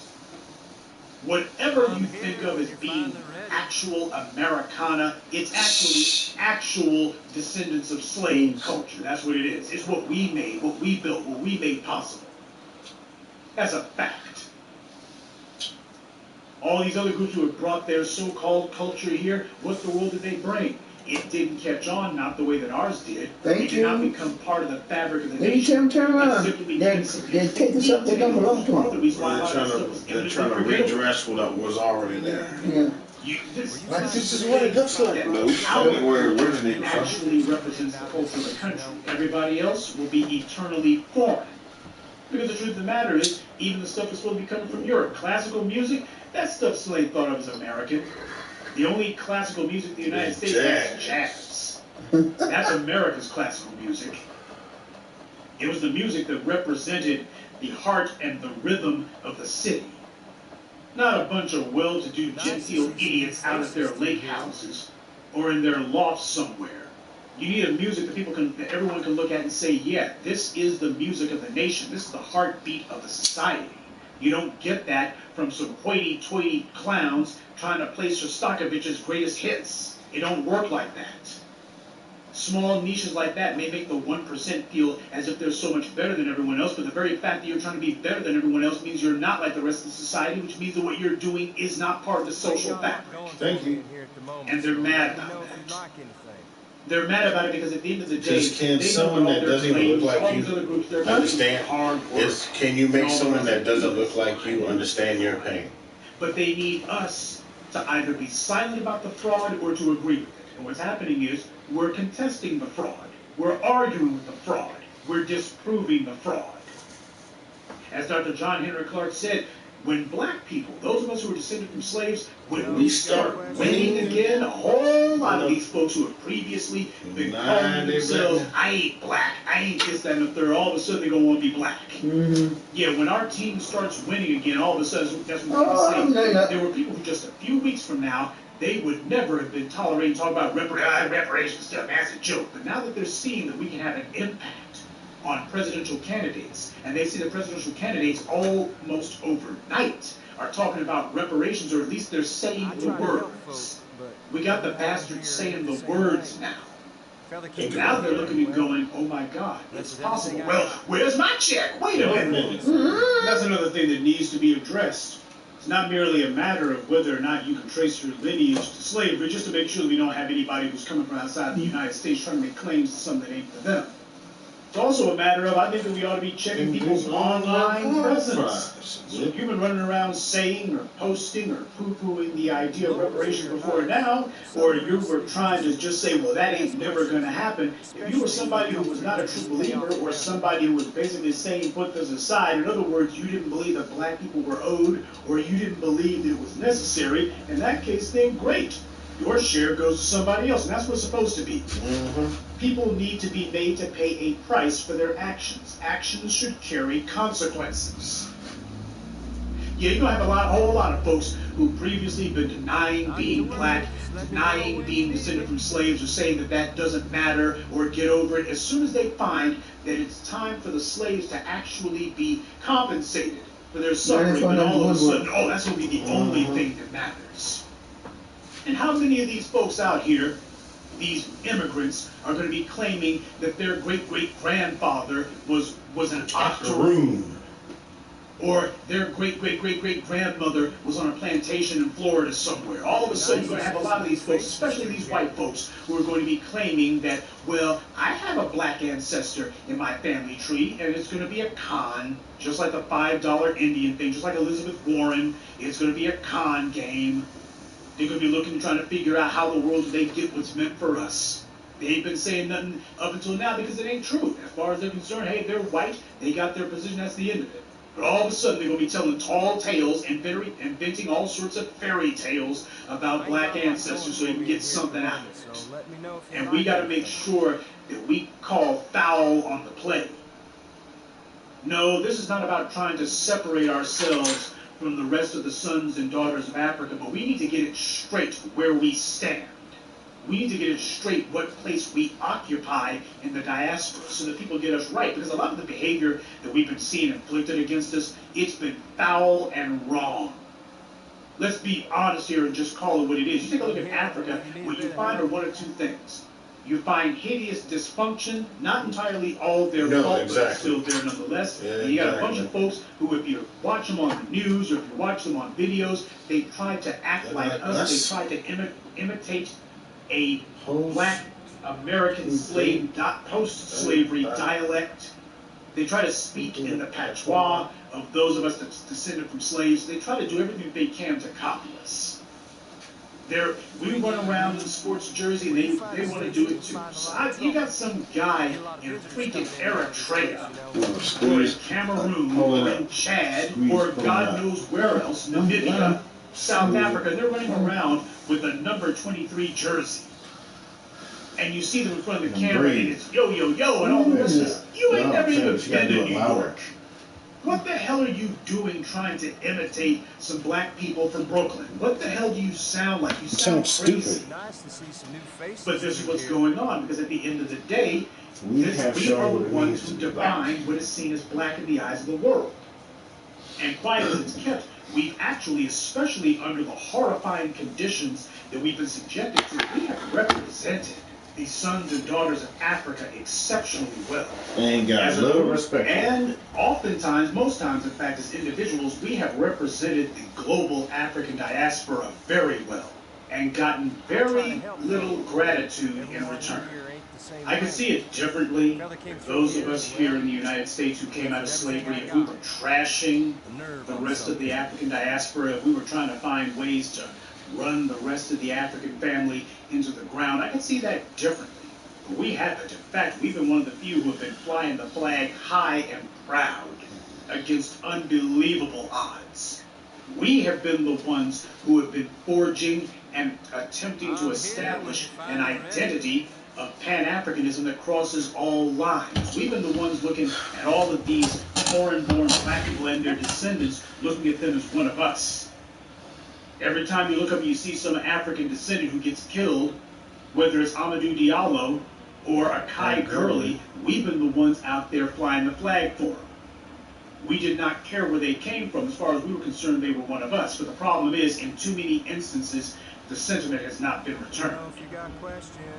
Whatever you think of as being actual Americana, it's actually actual descendants of slave culture. That's what it is. It's what we made, what we built, what we made possible. That's a fact. All these other groups who have brought their so-called culture here, what the world did they bring? It didn't catch on, not the way that ours did. It did not become part of the fabric of the They nation. turn around. It simply They're became taking something that don't belong to them. the reason why a lot of They're that stuff was trying to eminently redress what was already there. Yeah. Like, this is what it looks like. No, that's where it originated from. Actually represents the culture of the country. Everybody else will be eternally foreign. Because the truth of the matter is, even the stuff that's supposed to be coming from Europe, classical music, that stuff still ain't thought of as American. The only classical music in the United States is jazz. That's America's classical music. It was the music that represented the heart and the rhythm of the city. Not a bunch of well-to-do genteel idiots out at their lake houses or in their loft somewhere. You need a music that everyone can look at and say, yeah, this is the music of the nation. This is the heartbeat of the society. You don't get that from some hoity-toity clowns trying to play Shostakovich's greatest hits. It don't work like that. Small niches like that may make the 1% feel as if they're so much better than everyone else, but the very fact that you're trying to be better than everyone else means you're not like the rest of society, which means that what you're doing is not part of the social fabric. Thank you. And they're mad about that. They're mad about it because at the end of the day, Can someone that doesn't even look like you understand? Can you make someone that doesn't look like you understand your pain? But they need us to either be silent about the fraud or to agree with it. And what's happening is we're contesting the fraud. We're arguing with the fraud. We're disproving the fraud. As Dr. John Henry Clark said, when black people, those of us who are descended from slaves, when we start winning again, a whole lot of these folks who have previously been calling themselves, I ain't black, I ain't this, that, and the third, all of a sudden they're going to want to be black. Yeah, when our team starts winning again, all of a sudden, that's what we're saying. There were people who just a few weeks from now, they would never have been tolerating talking about reparations stuff, as a joke. But now that they're seeing that we can have an impact on presidential candidates, and they see the presidential candidates almost overnight are talking about reparations, or at least they're saying the words. We got the bastards saying the words now. And now they're looking and going, oh my God, it's possible. Well, where's my check? Wait a minute. That's another thing that needs to be addressed. It's not merely a matter of whether or not you can trace your lineage to slavery, just to make sure that we don't have anybody who's coming from outside the United States trying to make claims to something that ain't for them. It's also a matter of, I think that we ought to be checking people's online presence. So if you've been running around saying or posting or poo-pooing the idea of reparations before now, or you were trying to just say, well, that ain't never going to happen, if you were somebody who was not a true believer, or somebody who was basically saying put this aside, in other words, you didn't believe that black people were owed, or you didn't believe that it was necessary, in that case, then great. Your share goes to somebody else, and that's what it's supposed to be. People need to be made to pay a price for their actions. Actions should carry consequences. Yeah, you're going to have a whole lot of folks who previously been denying being black, denying being descended from slaves, or saying that that doesn't matter, or get over it. As soon as they find that it's time for the slaves to actually be compensated for their suffering, and all of a sudden, oh, that's going to be the only thing that matters. And how many of these folks out here, these immigrants, are going to be claiming that their great-great-grandfather was an octoroon? Or their great-great-great-great-grandmother was on a plantation in Florida somewhere. All of a sudden, you're going to have a lot of these folks, especially these white folks, who are going to be claiming that, well, I have a black ancestor in my family tree, and it's going to be a con, just like the $5 Indian thing, just like Elizabeth Warren. It's going to be a con game. They're going to be looking, trying to figure out how the world do they get what's meant for us. They ain't been saying nothing up until now because it ain't true. As far as they're concerned, hey, they're white, they got their position, that's the end of it. But all of a sudden, they're going to be telling tall tales and inventing all sorts of fairy tales about black ancestors so they can get something out of it. And we got to make sure that we call foul on the play. No, this is not about trying to separate ourselves from the rest of the sons and daughters of Africa, but we need to get it straight where we stand. We need to get it straight what place we occupy in the diaspora so that people get us right. Because a lot of the behavior that we've been seeing inflicted against us, it's been foul and wrong. Let's be honest here and just call it what it is. You take a look at Africa, what you find are one of two things. You find hideous dysfunction, not entirely all their fault, but it's still there nonetheless. Yeah, and you got a bunch of folks who, if you watch them on the news or if you watch them on videos, they try to act like us. They try to imitate a black American slave, post-slavery dialect. They try to speak in the patois of those of us that descended from slaves. They try to do everything they can to copy us. We run around in sports jersey, and they want to do it too. So you got some guy in freaking Eritrea, or in Cameroon, or in Chad, or God knows where else, Namibia, South Africa. They're running around with a number 23 jersey. And you see them in front of the camera, and it's yo, yo, yo, and all the rest of this. You ain't never even been to New York. What the hell are you doing trying to imitate some black people from Brooklyn? What the hell do you sound like? You sound crazy. Stupid. But this is what's going on, because at the end of the day, we are the ones who define what is seen as black in the eyes of the world. And quiet as it's kept, we've actually, especially under the horrifying conditions that we've been subjected to, we have represented these sons and daughters of Africa exceptionally well. And got a little respect. And oftentimes, most times, in fact, as individuals, we have represented the global African diaspora very well and gotten very little gratitude in return. I can see it differently. If those of us here in the United States who came out of slavery, if we were trashing the rest of the African diaspora, if we were trying to find ways to run the rest of the African family into the ground, I can see that differently. But we haven't. In fact, we've been one of the few who have been flying the flag high and proud against unbelievable odds. We have been the ones who have been forging and attempting to establish an identity of Pan-Africanism that crosses all lines. We've been the ones looking at all of these foreign-born black people and their descendants, looking at them as one of us. Every time you look up and you see some African descendant who gets killed, whether it's Amadou Diallo or Akai Gurley, we've been the ones out there flying the flag for them. We did not care where they came from. As far as we were concerned, they were one of us. But the problem is, in too many instances, the sentiment has not been returned.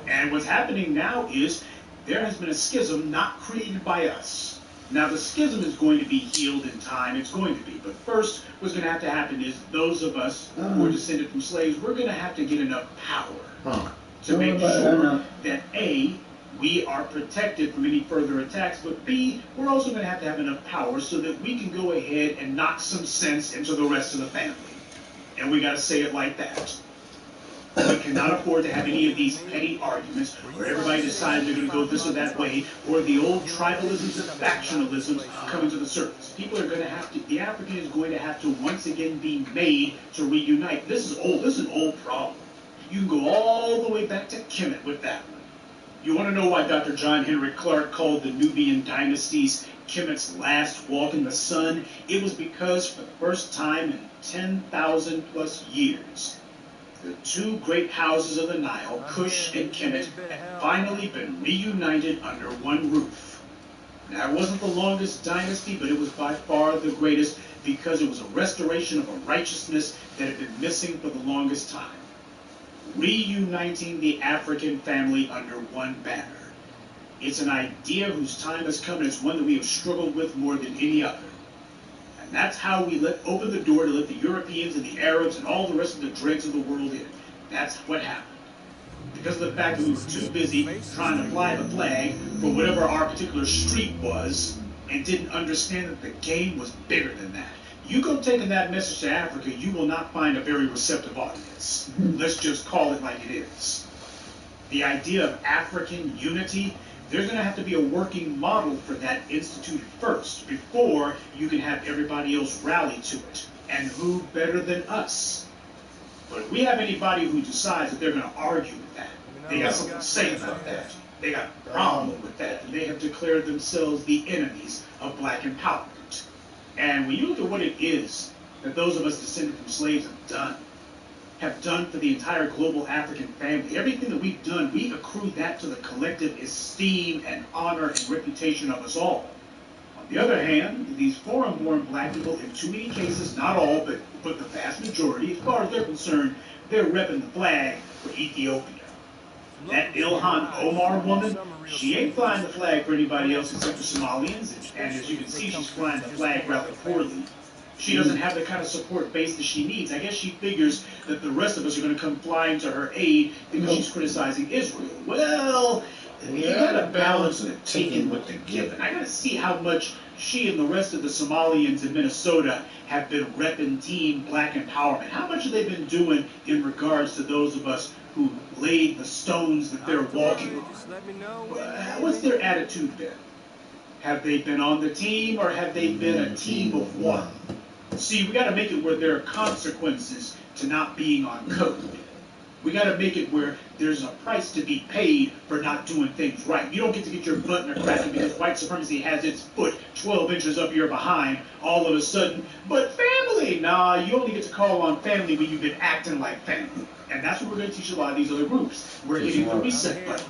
And what's happening now is there has been a schism not created by us. Now, the schism is going to be healed in time. It's going to be. But first, what's going to have to happen is those of us who are descended from slaves, we're going to have to get enough power to make sure that, A, we are protected from any further attacks, but B, we're also going to have enough power so that we can go ahead and knock some sense into the rest of the family. And we got to say it like that. We cannot afford to have any of these petty arguments where everybody decides they're going to go this or that way, or the old tribalisms and factionalisms coming to the surface. People are going to have to, the African is going to have to once again be made to reunite. This is old. This is an old problem. You can go all the way back to Kemet with that one. You want to know why Dr. John Henrik Clarke called the Nubian dynasties Kemet's last walk in the sun? It was because for the first time in 10,000 plus years, the two great houses of the Nile, Kush and Kemet, had finally been reunited under one roof. Now, it wasn't the longest dynasty, but it was by far the greatest because it was a restoration of a righteousness that had been missing for the longest time. Reuniting the African family under one banner. It's an idea whose time has come, and it's one that we have struggled with more than any other. And that's how we open the door to let the Europeans and the Arabs and all the rest of the dregs of the world in. That's what happened. Because of the fact that we were too busy trying to fly the flag for whatever our particular street was, and didn't understand that the game was bigger than that. You go taking that message to Africa, you will not find a very receptive audience. Let's just call it like it is. The idea of African unity, there's going to have to be a working model for that instituted first, before you can have everybody else rally to it. And who better than us? But if we have anybody who decides that they're going to argue with that, they got something to say about that, they got a problem with that, and they have declared themselves the enemies of black empowerment. And when you look at what it is that those of us descended from slaves have done for the entire global African family, everything that we've done, we accrue that to the collective esteem and honor and reputation of us all. On the other hand, these foreign-born black people, in too many cases, not all, but the vast majority, as far as they're concerned, they're repping the flag for Ethiopia. That Ilhan Omar woman, she ain't flying the flag for anybody else except the Somalians, and as you can see, she's flying the flag rather poorly. She doesn't have the kind of support base that she needs. I guess she figures that the rest of us are going to come flying to her aid because she's criticizing Israel. Well, you got to balance the taking with the giving. I got to see how much she and the rest of the Somalians in Minnesota have been repping Team Black Empowerment. How much have they been doing in regards to those of us who laid the stones that they're walking on? What's their attitude been? Have they been on the team, or have they been a team of one? See, we got to make it where there are consequences to not being on code. We got to make it where there's a price to be paid for not doing things right. You don't get to get your butt in a cracker because white supremacy has its foot 12 inches up your behind all of a sudden. But family, nah, you only get to call on family when you've been acting like family. And that's what we're going to teach a lot of these other groups. We're hitting the reset button.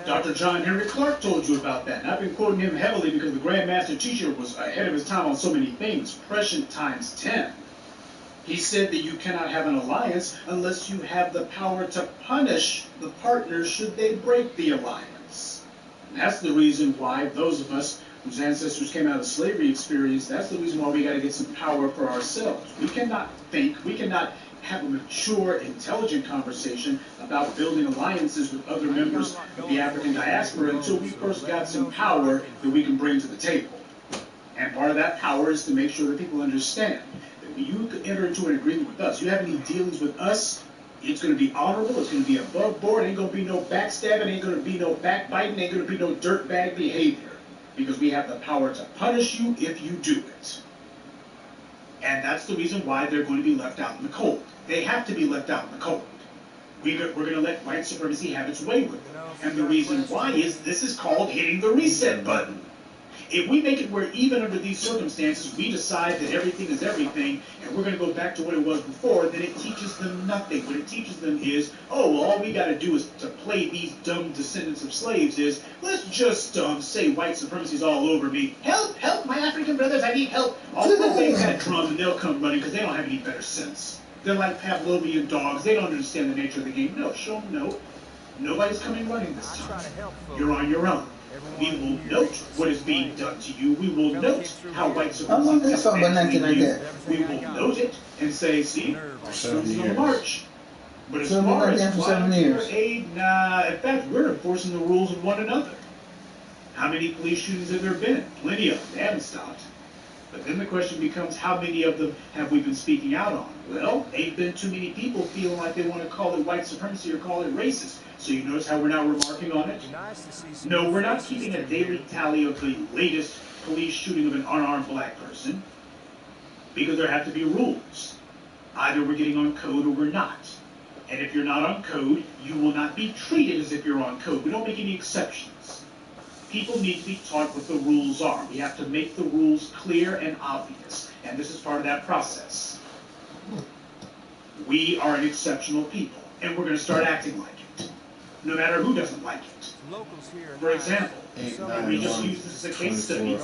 Dr. John Henry Clark told you about that. And I've been quoting him heavily because the Grandmaster Teacher was ahead of his time on so many things. Prescient times 10. He said that you cannot have an alliance unless you have the power to punish the partners should they break the alliance. And that's the reason why those of us whose ancestors came out of slavery experience, that's the reason why we got to get some power for ourselves. We cannot think, we cannot have a mature, intelligent conversation about building alliances with other members of the African diaspora until we first got some power that we can bring to the table. And part of that power is to make sure that people understand that when you enter into an agreement with us, you have any dealings with us, it's going to be honorable, it's going to be above board, ain't going to be no backstabbing, ain't going to be no backbiting, ain't going to be no dirtbag behavior. Because we have the power to punish you if you do it. And that's the reason why they're going to be left out in the cold. They have to be left out in the cold. We're going to let white supremacy have its way with them. And the reason why is this is called hitting the reset button. If we make it where even under these circumstances we decide that everything is everything and we're going to go back to what it was before, then it teaches them nothing. What it teaches them is, oh, well, all we got to do is to play these dumb descendants of slaves is, let's just say white supremacy is all over me. Help, help, my African brothers, I need help. All the things that drum and they'll come running because they don't have any better sense. They're like Pavlovian dogs. They don't understand the nature of the game. No, show them no. Nobody's coming running this time. You're on your own. We will note what is being done to you. We will note how white supremacy is managing you. We will note it and say, see, it's on the march. But as far as volunteer aid, nah, in fact, we're enforcing the rules of one another. How many police shootings have there been? Plenty of them. They haven't stopped. But then the question becomes, how many of them have we been speaking out on? Well, ain't been too many people feeling like they want to call it white supremacy or call it racist. So you notice how we're now remarking on it? No, we're not keeping a daily tally of the latest police shooting of an unarmed black person, because there have to be rules. Either we're getting on code or we're not. And if you're not on code, you will not be treated as if you're on code. We don't make any exceptions. People need to be taught what the rules are. We have to make the rules clear and obvious. And this is part of that process. We are an exceptional people, and we're going to start acting like it, no matter who doesn't like it. For example, we just use this as a case study.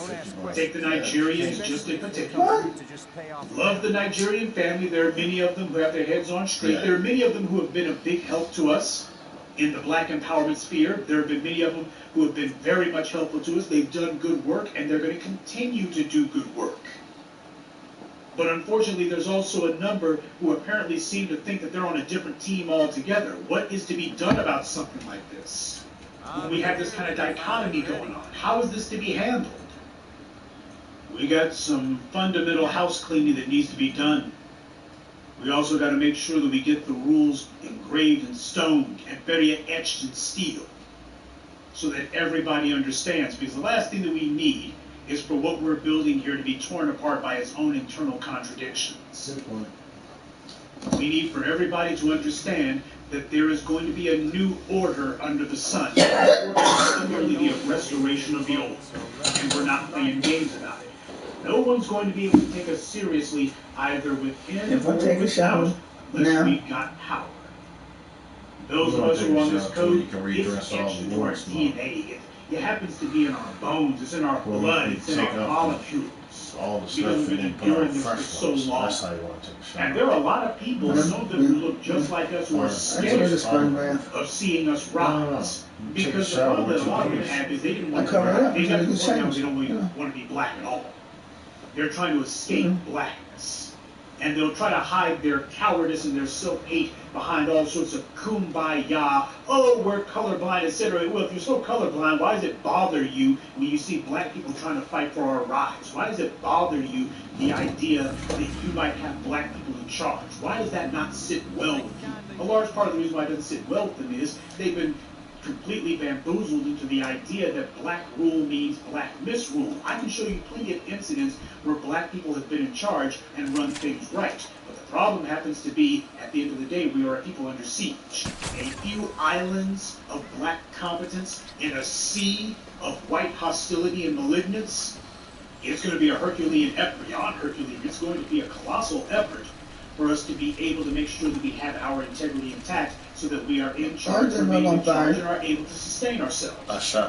Take the Nigerians just in particular. Love the Nigerian family. There are many of them who have their heads on straight. There are many of them who have been a big help to us in the black empowerment sphere. There have been many of them who have been very much helpful to us. They've done good work, and they're going to continue to do good work. But unfortunately, there's also a number who apparently seem to think that they're on a different team altogether. What is to be done about something like this? When we have this kind of dichotomy going on, how is this to be handled? We got some fundamental house cleaning that needs to be done. We also got to make sure that we get the rules engraved in stone and better yet etched in steel, so that everybody understands. Because the last thing that we need is for what we're building here to be torn apart by its own internal contradictions. Good point. We need for everybody to understand that there is going to be a new order under the sun. That order is merely the restoration of the old, and we're not playing games about it. No one's going to be able to take us seriously either within or without unless we got power. Those of us who are on this code, it's etched into our DNA. It happens to be in our bones, it's in our blood, it's in our molecules. All the stuff Because we've been enduring this for so long. And there are a lot of people, some of them who look just like us, who are scared of seeing us rise. Because the problem that a lot of them have is they didn't want to point out they don't want to be black at all. They're trying to escape blackness. And they'll try to hide their cowardice and their self-hate behind all sorts of kumbaya, oh, we're colorblind, etc. Well, if you're so colorblind, why does it bother you when you see black people trying to fight for our rights? Why does it bother you, the idea that you might have black people in charge? Why does that not sit well with you? A large part of the reason why it doesn't sit well with them is they've been completely bamboozled into the idea that black rule means black misrule. I can show you plenty of incidents where black people have been in charge and run things right. But the problem happens to be, at the end of the day, we are a people under siege. A few islands of black competence in a sea of white hostility and malignance. It's going to be a Herculean effort, beyond Herculean. It's going to be a colossal effort for us to be able to make sure that we have our integrity intact so that we are in charge, remain in charge, and are able to sustain ourselves.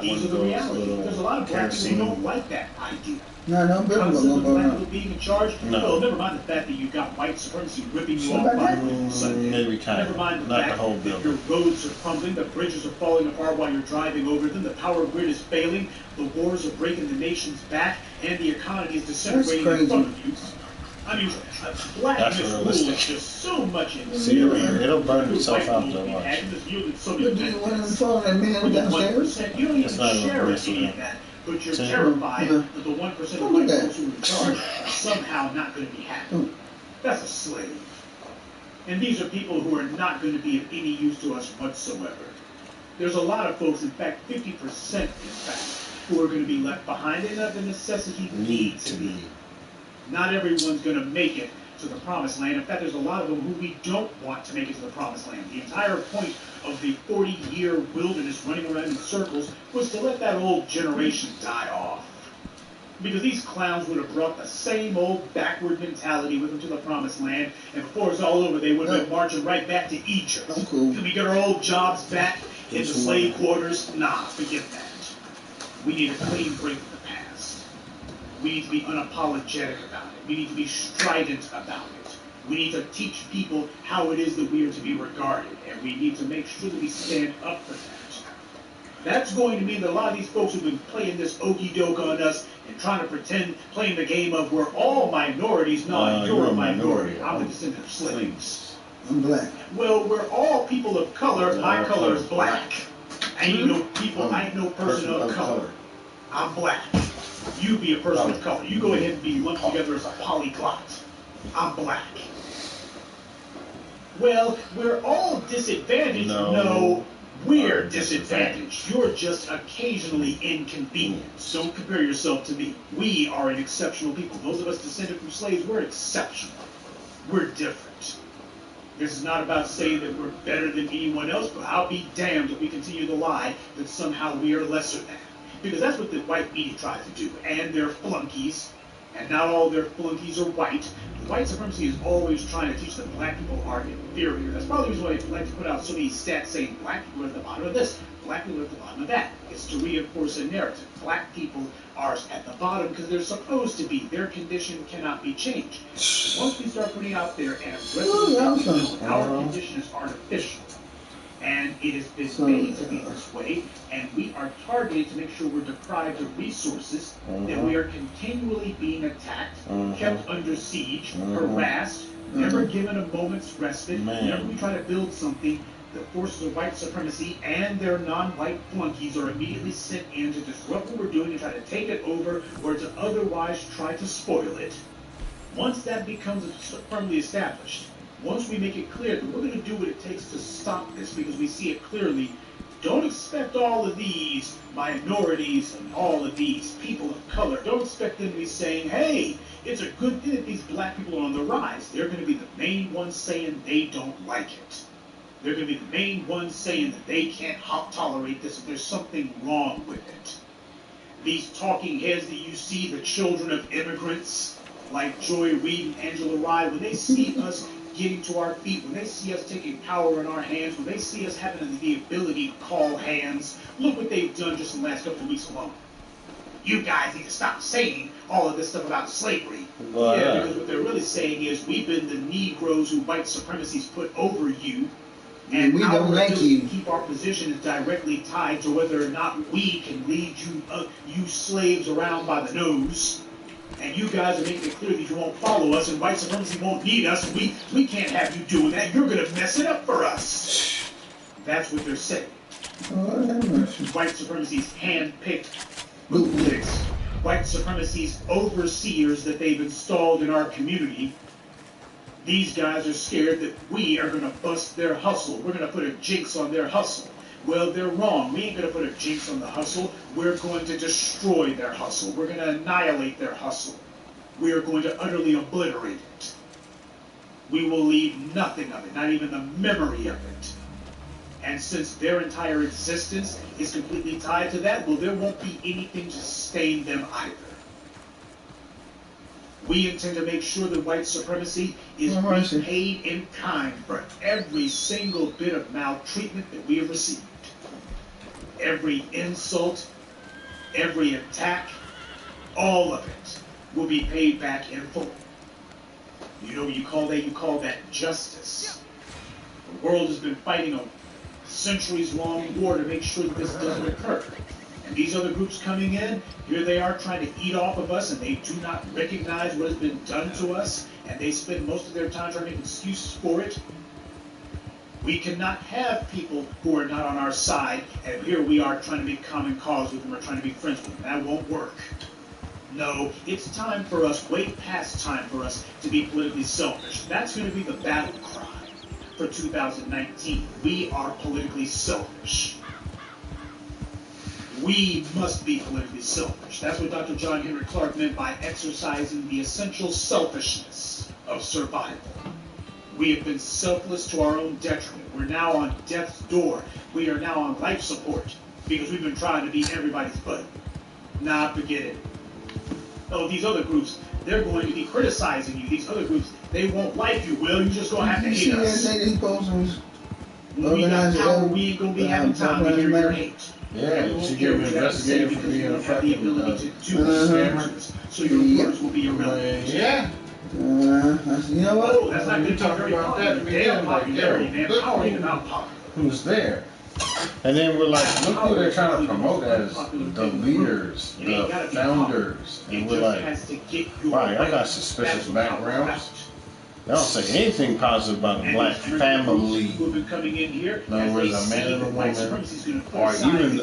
These are the realities. There's a lot of black people who don't like that idea. No, no, Black people being in charge. No. Well, never mind the fact that you've got white supremacy ripping you off by Sunday. Never mind the fact that your roads are crumbling, the bridges are falling apart while you're driving over them, the power grid is failing, the wars are breaking the nation's back, and the economy is disintegrating in front of you. I mean, black misrule is just so much in it'll burn itself out though. Watch. You don't even share any of that, but you're terrified that the 1% of white folks who are in charge are somehow not going to be happy. That's a slave. And these are people who are not going to be of any use to us whatsoever. There's a lot of folks, in fact, 50% in fact, who are going to be left behind. They have the necessity need to be. Not everyone's going to make it to the promised land. In fact, there's a lot of them who we don't want to make it to the promised land. The entire point of the 40-year wilderness running around in circles was to let that old generation die off. Because these clowns would have brought the same old backward mentality with them to the promised land, and before it's all over, they would have been marching right back to Egypt. Can we get our old jobs back in the slave quarters? Nah, forget that. We need a clean break of the past. We need to be unapologetic about it. We need to be strident about it. We need to teach people how it is that we are to be regarded, and we need to make sure that we stand up for that. That's going to mean that a lot of these folks who've been playing this okey doke on us and trying to pretend, playing the game of we're all minorities. No, you're a minority. I'm a descendant of slaves. I'm black. Well, we're all people of color. My color is black. I ain't no people. I ain't no person of color. I'm black. You be a person of color. You go ahead and be lumped together as a polyglot. I'm black. Well, we're all disadvantaged. No, we're disadvantaged. You're just occasionally inconvenienced. Don't compare yourself to me. We are an exceptional people. Those of us descended from slaves, we're exceptional. We're different. This is not about saying that we're better than anyone else, but I'll be damned if we continue to lie that somehow we are lesser than. Because that's what the white media tries to do. And they're flunkies. And not all their flunkies are white. White supremacy is always trying to teach that black people are inferior. That's probably the reason why they like to put out so many stats saying black people are at the bottom of this, black people are at the bottom of that. It's to reinforce a narrative. Black people are at the bottom because they're supposed to be. Their condition cannot be changed. Once we start putting out there and aggressively our condition is artificial. And it has been made to be this way, and we are targeted to make sure we're deprived of resources, that we are continually being attacked, kept under siege, harassed, never given a moment's respite. Whenever we try to build something, the forces of white supremacy and their non-white flunkies are immediately sent in to disrupt what we're doing and try to take it over, or to otherwise try to spoil it. Once that becomes firmly established, once we make it clear that we're going to do what it takes to stop this because we see it clearly, don't expect all of these minorities and all of these people of color, don't expect them to be saying, hey, it's a good thing that these black people are on the rise. They're going to be the main ones saying they don't like it. They're going to be the main ones saying that they can't tolerate this, and there's something wrong with it. These talking heads that you see, the children of immigrants, like Joy Reid and Angela Rye, when they see us getting to our feet, when they see us taking power in our hands, when they see us having the ability to call hands, look what they've done just in the last couple of weeks alone. You guys need to stop saying all of this stuff about slavery. Because what they're really saying is we've been the Negroes who white supremacy's put over you, and we don't like you. Keep our position is directly tied to whether or not we can lead you slaves around by the nose. And you guys are making it clear that you won't follow us, and white supremacy won't need us. We can't have you doing that. You're going to mess it up for us. That's what they're saying. White supremacy's hand-picked bootlicks, white supremacy's overseers that they've installed in our community. These guys are scared that we are going to bust their hustle. We're going to put a jinx on their hustle. Well, they're wrong. We ain't going to put a jinx on the hustle. We're going to destroy their hustle. We're going to annihilate their hustle. We are going to utterly obliterate it. We will leave nothing of it, not even the memory of it. And since their entire existence is completely tied to that, well, there won't be anything to sustain them either. We intend to make sure that white supremacy is repaid in kind for every single bit of maltreatment that we have received. Every insult, every attack, all of it will be paid back in full. You know what you call that? You call that justice. The world has been fighting a centuries-long war to make sure that this doesn't occur. And these other groups coming in, here they are trying to eat off of us, and they do not recognize what has been done to us, and they spend most of their time trying to make excuses for it. We cannot have people who are not on our side, and here we are trying to make common cause with them or trying to be friends with them. That won't work. No, it's time for us, way past time for us, to be politically selfish. That's going to be the battle cry for 2019. We are politically selfish. We must be politically selfish. That's what Dr. John Henry Clark meant by exercising the essential selfishness of survival. We have been selfless to our own detriment. We're now on death's door. We are now on life support because we've been trying to beat everybody's butt. Nah, forget it. Oh, these other groups, they're going to be criticizing you. These other groups, they won't like you. Well, you just going to have to hate us. When we got power, we ain't going to be having time to hear your hate. Yeah, she gave me investigated for being a have the ability to do this, so your words will be irrelevant. Yeah. You know what? Oh, that's not good talk about that. Damn popularity, man. Power ain't about popular. Who's there? And then we're like, look who they're trying to promote as the leaders, the founders. And we're like, wow, y'all got suspicious backgrounds. They don't say anything positive about a black family. No, where's a man and a woman, or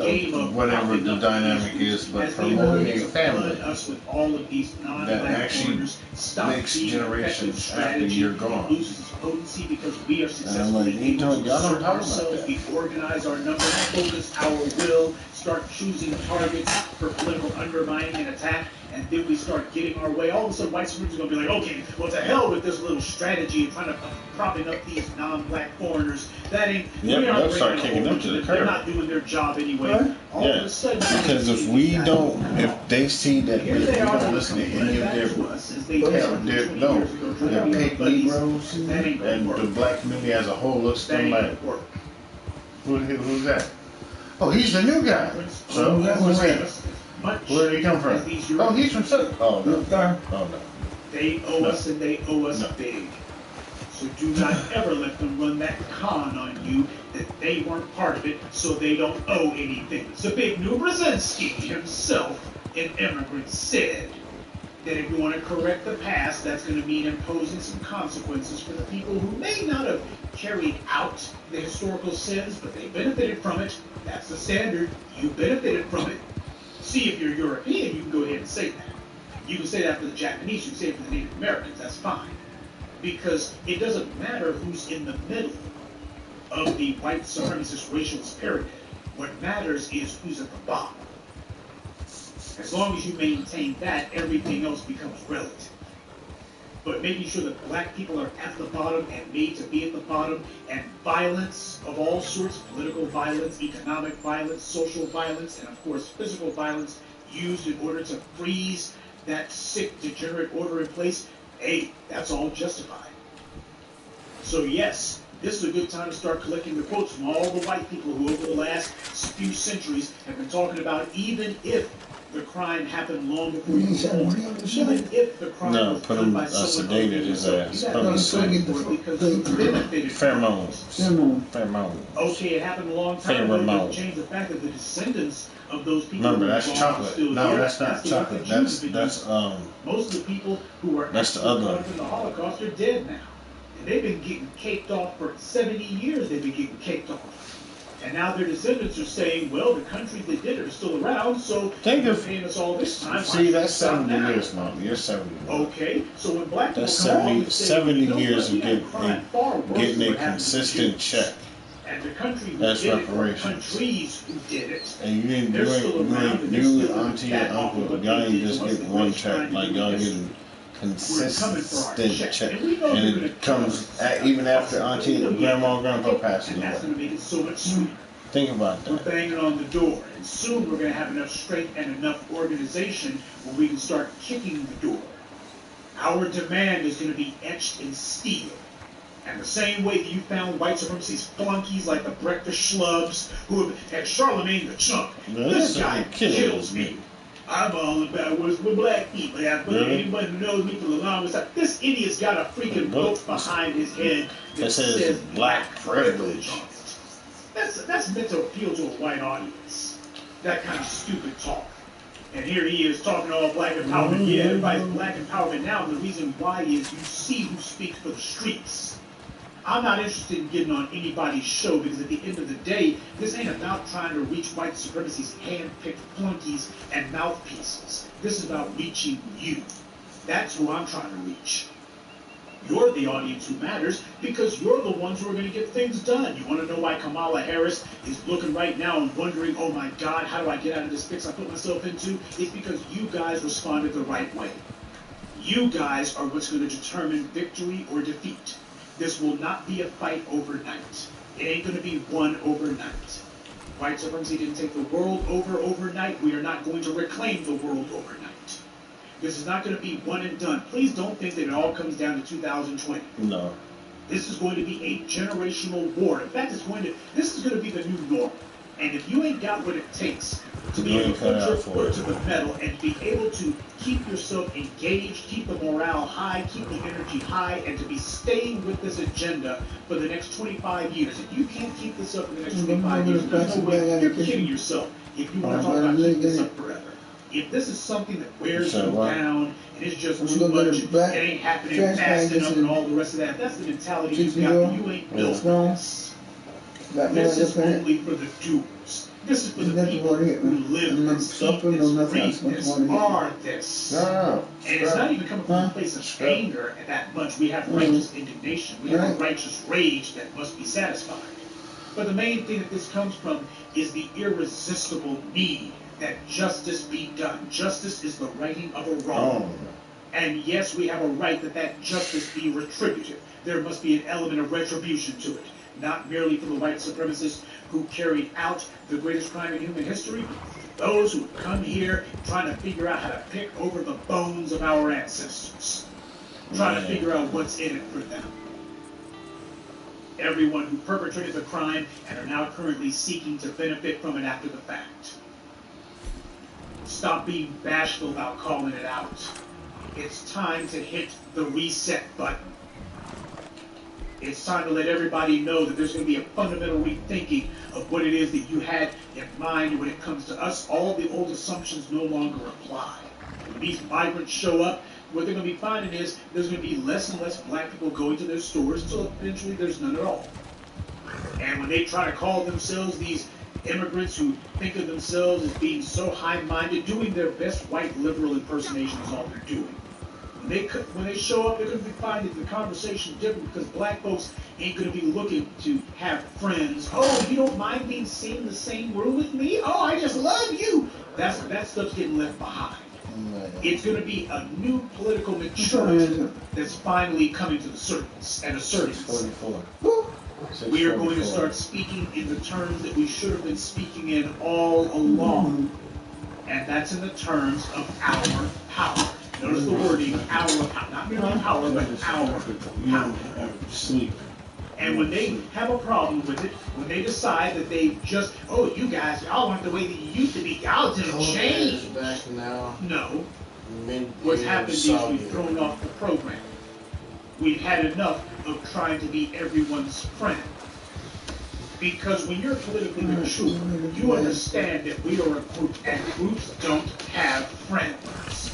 even whatever the dynamic is, but promoting a family that actually makes generations after you're gone. And I'm like, y'all don't talk about that. We organize our numbers, focus our will, start choosing targets for political undermining and attack, and then we start getting our way. All of a sudden, white supremacists are going to be like, okay, well, to hell with this little strategy of trying to propping up these non-black foreigners. That ain't. Yep, they'll start kicking them to the curb. They're not doing their job anyway. All of a sudden, because if they see that we don't listen to any of their paid Negroes and the black community as a whole looks to them like, who's that? Oh, he's the new guy. So who's that? Where did he come from? Oh, he's from Southern. Oh, no. Oh, no. They owe us, and they owe us big. So do not ever let them run that con on you that they weren't part of it, so they don't owe anything. Zbigniew Brzezinski himself, an immigrant, said that if you want to correct the past, that's going to mean imposing some consequences for the people who may not have carried out the historical sins, but they benefited from it. That's the standard. You benefited from it. See, if you're European, you can go ahead and say that. You can say that for the Japanese, you can say it for the Native Americans, that's fine. Because it doesn't matter who's in the middle of the white supremacist racialist pyramid. What matters is who's at the bottom. As long as you maintain that, everything else becomes relative. But making sure that black people are at the bottom and made to be at the bottom, and violence of all sorts, political violence, economic violence, social violence, and of course physical violence used in order to freeze that sick, degenerate order in place, hey, that's all justified. So yes, this is a good time to start collecting the quotes from all the white people who over the last few centuries have been talking about, even if the crime happened long before you were born, even if the crime was done by someone sedated his ass. Pheromone. Okay, it happened a long time ago. It doesn't change the fact that the descendants of those people. Remember, that's chocolate. No, that's not chocolate. That's most of the people who were that's the other one. In the Holocaust are dead now, and they've been getting caked off for 70 years. They've been getting caked off. And now their descendants are saying, well, the countries that did it are still around, so they're paying us all this time. See, that's 70 years, Mom. You're 70. Okay, so when black people that's come 70 years of getting a consistent check. And the country who That's did it, or reparations. countries who did it, And you ain't they're still around, and they're you, still auntie, and uncle, y'all ain't just getting one check, like y'all getting consistent check. And it comes even after auntie, grandma, and grandpa passes and that's away. going to make it so much sweeter. Think about We're that. banging on the door, and soon we're going to have enough strength and enough organization where we can start kicking the door. Our demand is going to be etched in steel. And the same way that you found white supremacy's flunkies like the breakfast schlubs who had Charlemagne the Chunk. This guy kills me. I'm all about what's with black people. Anybody who knows me from the longest time. This idiot's got a freaking book behind his head that says black privilege on it. That's meant to appeal to a white audience. That kind of stupid talk. And here he is talking all black empowerment. Yeah, everybody's black empowerment now. And the reason why is you see who speaks for the streets. I'm not interested in getting on anybody's show because at the end of the day, this ain't about trying to reach white supremacy's hand-picked flunkies and mouthpieces. This is about reaching you. That's who I'm trying to reach. You're the audience who matters because you're the ones who are going to get things done. You want to know why Kamala Harris is looking right now and wondering, oh my God, how do I get out of this fix I put myself into? It's because you guys responded the right way. You guys are what's going to determine victory or defeat. This will not be a fight overnight. It ain't going to be won overnight. White supremacy didn't take the world over overnight. We are not going to reclaim the world overnight. This is not going to be one and done. Please don't think that it all comes down to 2020. No. This is going to be a generational war. In fact, this is going to be the new normal. And if you ain't got what it takes to be able to put your foot to the metal and be able to keep yourself engaged, keep the morale high, keep the energy high, and to be staying with this agenda for the next 25 years, if you can't keep this up for the next 25 years, there's no way you're kidding yourself if you want to talk about keeping this up forever. If this is something that wears you down and it's just too much, it ain't happening fast enough and all the rest of that, that's the mentality you've got. You ain't built for this. This is only for the doers. This is for the people who live this, eat this, breathe this, are this. And it's not even coming from a place of anger that much. We have righteous indignation. We have a righteous rage that must be satisfied. But the main thing that this comes from is the irresistible need that justice be done. Justice is the righting of a wrong. And yes, we have a right that justice be retributive. There must be an element of retribution to it. Not merely for the white supremacists who carried out the greatest crime in human history, those who come here trying to figure out how to pick over the bones of our ancestors, trying to figure out what's in it for them. Everyone who perpetrated the crime and are now currently seeking to benefit from it after the fact. Stop being bashful about calling it out. It's time to hit the reset button. It's time to let everybody know that there's going to be a fundamental rethinking of what it is that you had in mind when it comes to us. All the old assumptions no longer apply. When these migrants show up, what they're going to be finding is there's going to be less and less black people going to their stores until eventually there's none at all. And when they try to call themselves these immigrants who think of themselves as being so high-minded, doing their best white liberal impersonation is all they're doing. When they show up, they're going to be finding the conversation different because black folks ain't going to be looking to have friends. Oh, you don't mind being seen in the same room with me? Oh, I just love you. That stuff's getting left behind. It's going to be a new political maturity that's finally coming to the surface and asserting itself. We are going to start speaking in the terms that we should have been speaking in all along. And that's in the terms of our power. Notice the wording, our power. Not merely power, but our power. Sleep. And when they have a problem with it, when they decide that they just, oh, you guys, y'all aren't the way that you used to be, y'all didn't change. No. What's happened is we've thrown off the program. We've had enough of trying to be everyone's friend. Because when you're politically mature, you understand that we are a group, and groups don't have friends.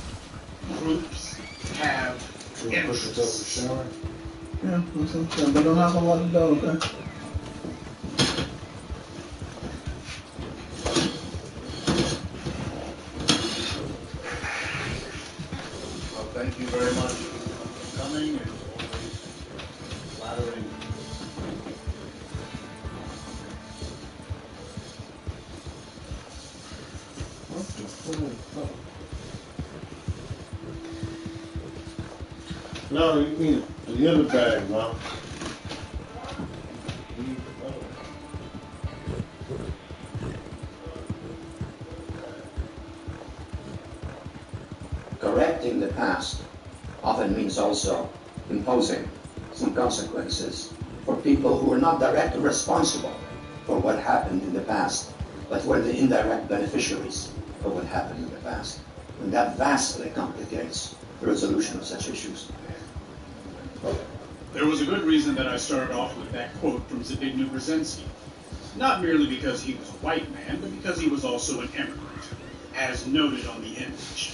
Groups have interests. Yeah, but don't have a lot of dough, okay? Well, thank you very much for coming and flattering. No, you mean the other bag, Mom. Correcting the past often means also imposing some consequences for people who are not directly responsible for what happened in the past, but were the indirect beneficiaries of what happened in the past. And that vastly complicates the resolution of such issues. There was a good reason that I started off with that quote from Zbigniew Brzezinski. Not merely because he was a white man, but because he was also an immigrant, as noted on the image.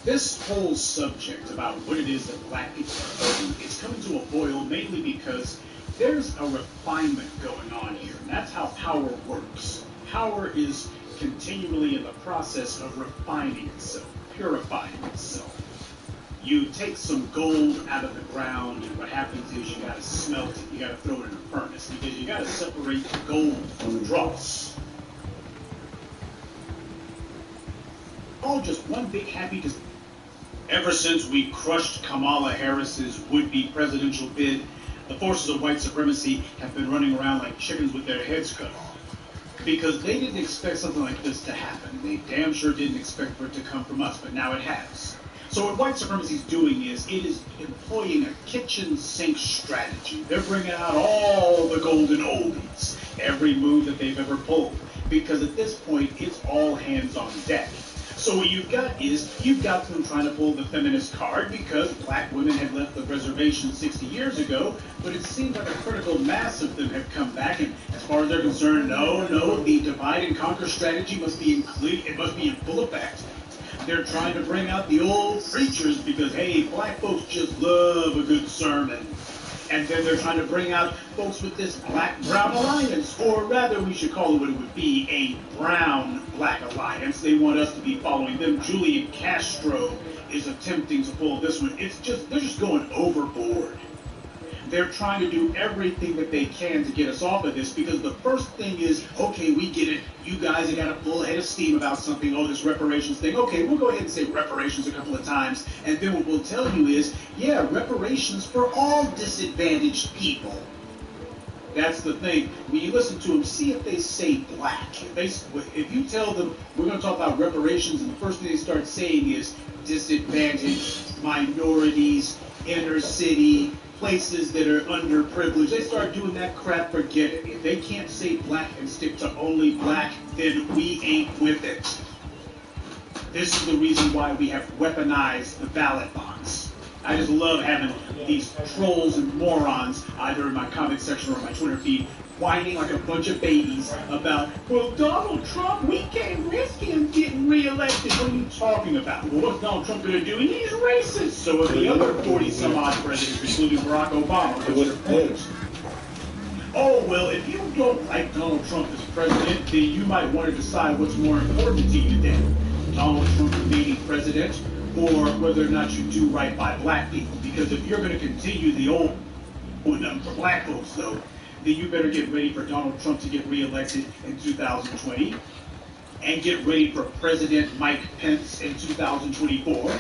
This whole subject about what it is that black people are doing is coming to a boil mainly because there's a refinement going on here, and that's how power works. Power is continually in the process of refining itself, purifying itself. You take some gold out of the ground, and what happens is you gotta smelt it, you gotta throw it in a furnace, because you gotta separate the gold from the dross. All just one big happy. Ever since we crushed Kamala Harris's would-be presidential bid, the forces of white supremacy have been running around like chickens with their heads cut off. Because they didn't expect something like this to happen. They damn sure didn't expect for it to come from us, but now it has. So what white supremacy is doing is, it is employing a kitchen sink strategy. They're bringing out all the golden oldies, every move that they've ever pulled. Because at this point, it's all hands on deck. So what you've got is, you've got them trying to pull the feminist card because black women had left the reservation 60 years ago, but it seems like a critical mass of them have come back, and as far as they're concerned, no, the divide and conquer strategy must be in full effect. They're trying to bring out the old preachers because, hey, black folks just love a good sermon. And then they're trying to bring out folks with this black-brown alliance, or rather we should call it what it would be, a brown-black alliance. They want us to be following them. Julian Castro is attempting to pull this one. They're just going overboard. They're trying to do everything that they can to get us off of this, because the first thing is, okay, we get it. You guys have got a full head of steam about something. Oh, this reparations thing. Okay, we'll go ahead and say reparations a couple of times. And then what we'll tell you is, yeah, reparations for all disadvantaged people. That's the thing. When you listen to them, see if they say black. If you tell them, we're going to talk about reparations, and the first thing they start saying is disadvantaged, minorities, inner city, places that are underprivileged, they start doing that crap, forget it. If they can't say black and stick to only black, then we ain't with it. This is the reason why we have weaponized the ballot box. I just love having these trolls and morons, either in my comment section or my Twitter feed, whining like a bunch of babies about, well, Donald Trump, we can't risk him getting reelected. What are you talking about? Well, what's Donald Trump going to do? He's racist. So are the other 40-some-odd presidents, including Barack Obama. What's your point? Oh, well, if you don't like Donald Trump as president, then you might want to decide what's more important to you then. Donald Trump remaining president, or whether or not you do right by black people. Because if you're going to continue the old for black folks, though, then you better get ready for Donald Trump to get reelected in 2020, and get ready for President Mike Pence in 2024,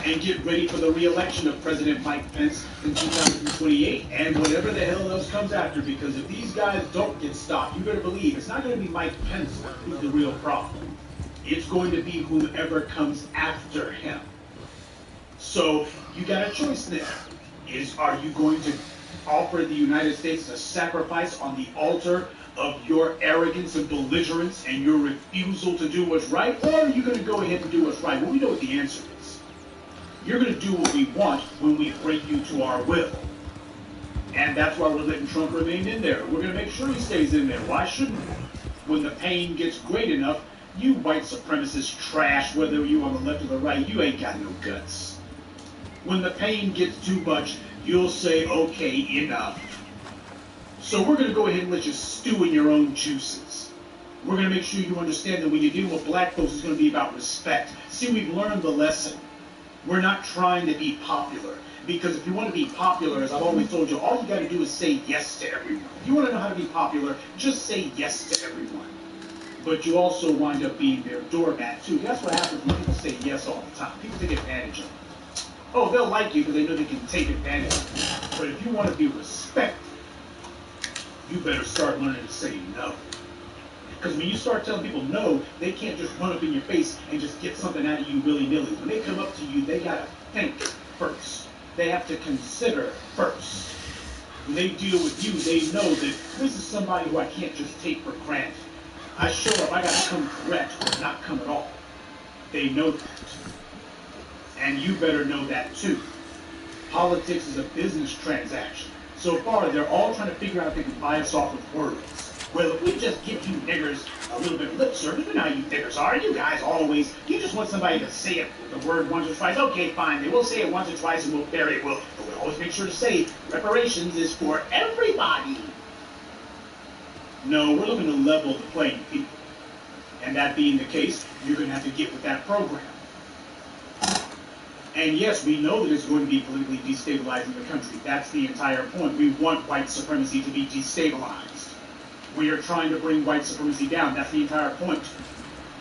and get ready for the reelection of President Mike Pence in 2028, and whatever the hell else comes after, because if these guys don't get stopped, you better believe it's not going to be Mike Pence who's the real problem. It's going to be whomever comes after him. So you got a choice there. Are you going to offer the United States as a sacrifice on the altar of your arrogance and belligerence and your refusal to do what's right? Or are you going to go ahead and do what's right? Well, we know what the answer is. You're going to do what we want when we bring you to our will. And that's why we're letting Trump remain in there. We're going to make sure he stays in there. Why shouldn't we? When the pain gets great enough, you white supremacist trash, whether you on the left or the right, you ain't got no guts. When the pain gets too much, you'll say, okay, enough. So we're going to go ahead and let you stew in your own juices. We're going to make sure you understand that when you deal with black folks, it's going to be about respect. See, we've learned the lesson. We're not trying to be popular. Because if you want to be popular, as I've always told you, all you got to do is say yes to everyone. If you want to know how to be popular, just say yes to everyone. But you also wind up being their doormat, too. That's what happens when people say yes all the time. People take advantage of it. Oh, they'll like you because they know they can take advantage of you. But if you want to be respected, you better start learning to say no. Because when you start telling people no, they can't just run up in your face and just get something out of you willy-nilly. When they come up to you, they gotta think first. They have to consider first. When they deal with you, they know that this is somebody who I can't just take for granted. I show up, I gotta come correct or not come at all. They know that. And you better know that too. Politics is a business transaction. So far, they're all trying to figure out if they can buy us off with words. Well, if we just give you niggers a little bit of lip service, you know how you niggers are. You guys always, you just want somebody to say it with the word once or twice. Okay, fine, they will say it once or twice and we'll bury it. But we'll always make sure to say reparations is for everybody. No, we're looking to level the playing field. And that being the case, you're going to have to get with that program. And yes, we know that it's going to be politically destabilizing the country. That's the entire point. We want white supremacy to be destabilized. We are trying to bring white supremacy down. That's the entire point.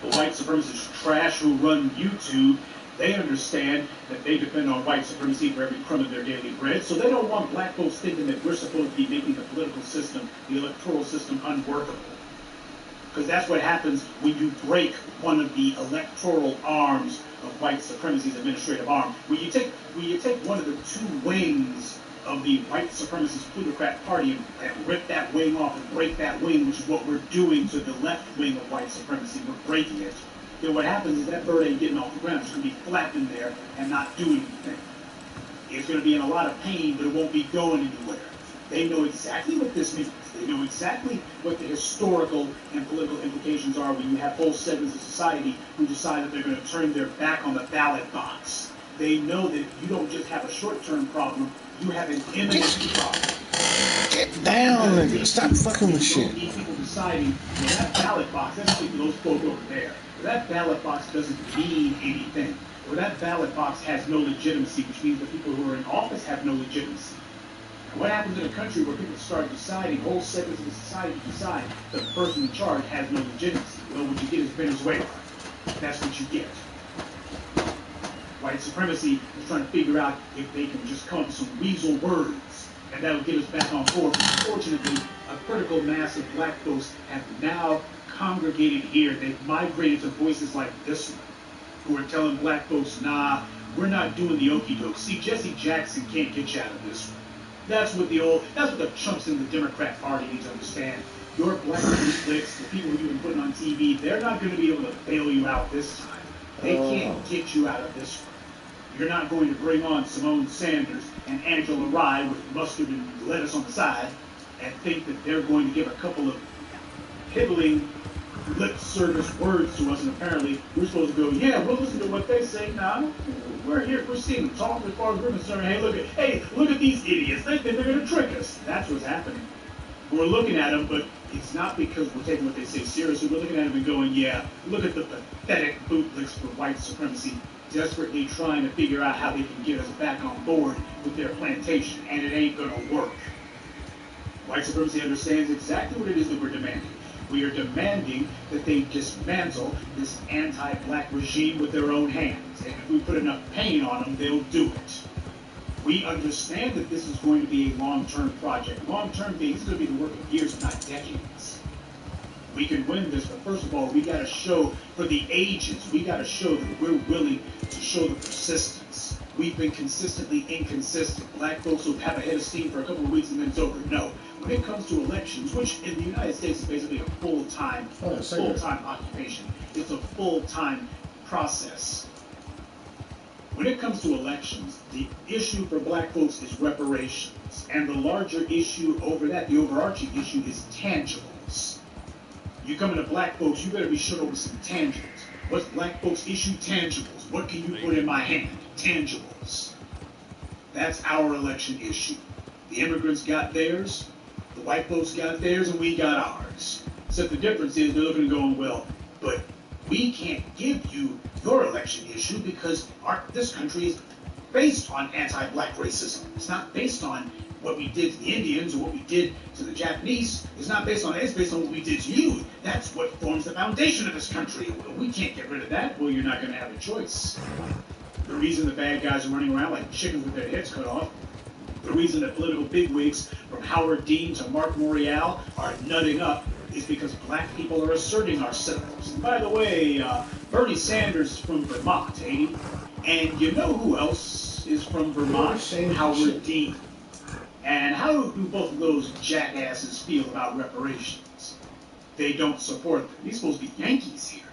The white supremacist trash who run YouTube, they understand that they depend on white supremacy for every crumb of their daily bread. So they don't want black folks thinking that we're supposed to be making the political system, the electoral system, unworkable. Because that's what happens when you break one of the electoral arms of white supremacy's administrative arm. When you take one of the two wings of the white supremacist plutocrat party and rip that wing off and break that wing, which is what we're doing to the left wing of white supremacy, we're breaking it, then what happens is that bird ain't getting off the ground. It's going to be flapping there and not doing anything. It's going to be in a lot of pain, but it won't be going anywhere. They know exactly what this means. They know exactly what the historical and political implications are when you have whole segments of society who decide that they're going to turn their back on the ballot box. They know that you don't just have a short-term problem, you have an imminent problem. Get down, nigga. Stop fucking with shit. People deciding, well, that ballot box, that's for those folk over there. Well, that ballot box doesn't mean anything. Well, that ballot box has no legitimacy, which means the people who are in office have no legitimacy. And what happens in a country where people start deciding, whole segments of the society decide that the person in charge has no legitimacy? Well, what you get is Venezuela. That's what you get. White supremacy is trying to figure out if they can just come up with some weasel words, and that'll get us back on board. Unfortunately, a critical mass of black folks have now congregated here. They've migrated to voices like this one, who are telling black folks, nah, we're not doing the okie doke. See, Jesse Jackson can't get you out of this one. That's what the chumps in the Democrat Party need to understand. Your black cliques, the people who you've been putting on TV, they're not going to be able to bail you out this time. They can't get you out of this one. You're not going to bring on Simone Sanders and Angela Rye with mustard and lettuce on the side and think that they're going to give a couple of piddling lip service words to us, and apparently we're supposed to go, yeah, we'll listen to what they say. Now, we're here for seeing them talk as far as we're concerned. Hey, look at these idiots. They think they're going to trick us. That's what's happening. We're looking at them, but it's not because we're taking what they say seriously. We're looking at them and going, yeah, look at the pathetic bootlicks for white supremacy, desperately trying to figure out how they can get us back on board with their plantation, and it ain't going to work. White supremacy understands exactly what it is that we're demanding. We are demanding that they dismantle this anti-black regime with their own hands. And if we put enough pain on them, they'll do it. We understand that this is going to be a long-term project. Long-term being, this is going to be the work of years, not decades. We can win this, but first of all, we got to show for the ages, we got to show that we're willing to show the persistence. We've been consistently inconsistent. Black folks will have a head of steam for a couple of weeks and then it's over. No. When it comes to elections, which in the United States is basically a full-time occupation, it's a full-time process. When it comes to elections, the issue for black folks is reparations. And the larger issue over that, the overarching issue, is tangibles. You come into black folks, you better be sure with some tangibles. What's black folks' issue? Tangibles. What can you put in my hand? Tangibles. That's our election issue. The immigrants got theirs, the white folks got theirs, and we got ours. Except the difference is they're looking and going, well, but we can't give you your election issue because this country is based on anti-black racism. It's not based on what we did to the Indians or what we did to the Japanese. It's not based on it. It's based on what we did to you. That's what forms the foundation of this country. We can't get rid of that. Well, you're not going to have a choice. The reason the bad guys are running around like chickens with their heads cut off. The reason that political bigwigs from Howard Dean to Mark Morial are nutting up is because black people are asserting ourselves. And by the way, Bernie Sanders is from Vermont, ain't he? And you know who else is from Vermont? Howard Dean. And how do both of those jackasses feel about reparations? They don't support them. These supposed to be Yankees here.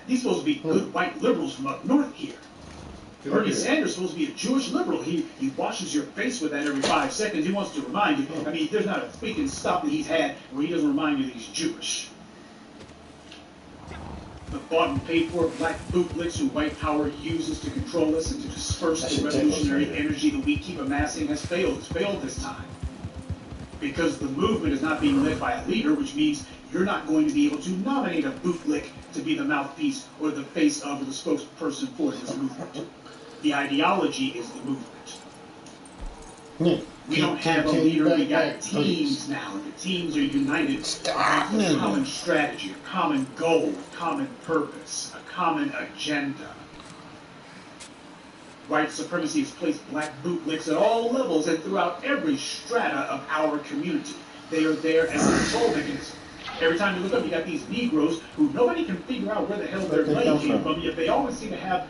These supposed to be good white liberals from up north here. Bernie Sanders is supposed to be a Jewish liberal. He washes your face with that every 5 seconds. He wants to remind you. I mean, there's not a freaking stop that he's had where he doesn't remind you that he's Jewish. The bought and paid for black bootlicks who white power uses to control us and to disperse the revolutionary energy that we keep amassing has failed. It's failed this time. Because the movement is not being led by a leader, which means you're not going to be able to nominate a bootlick to be the mouthpiece or the face of or the spokesperson for this movement. The ideology is the movement. We don't have a leader, we got teams now. The teams are united around a common strategy, a common goal, a common purpose, a common agenda. White supremacy has placed black bootlicks at all levels and throughout every strata of our community. They are there as a control mechanism. Every time you look up, you got these Negroes who nobody can figure out where the hell their money came from, yet they always seem to have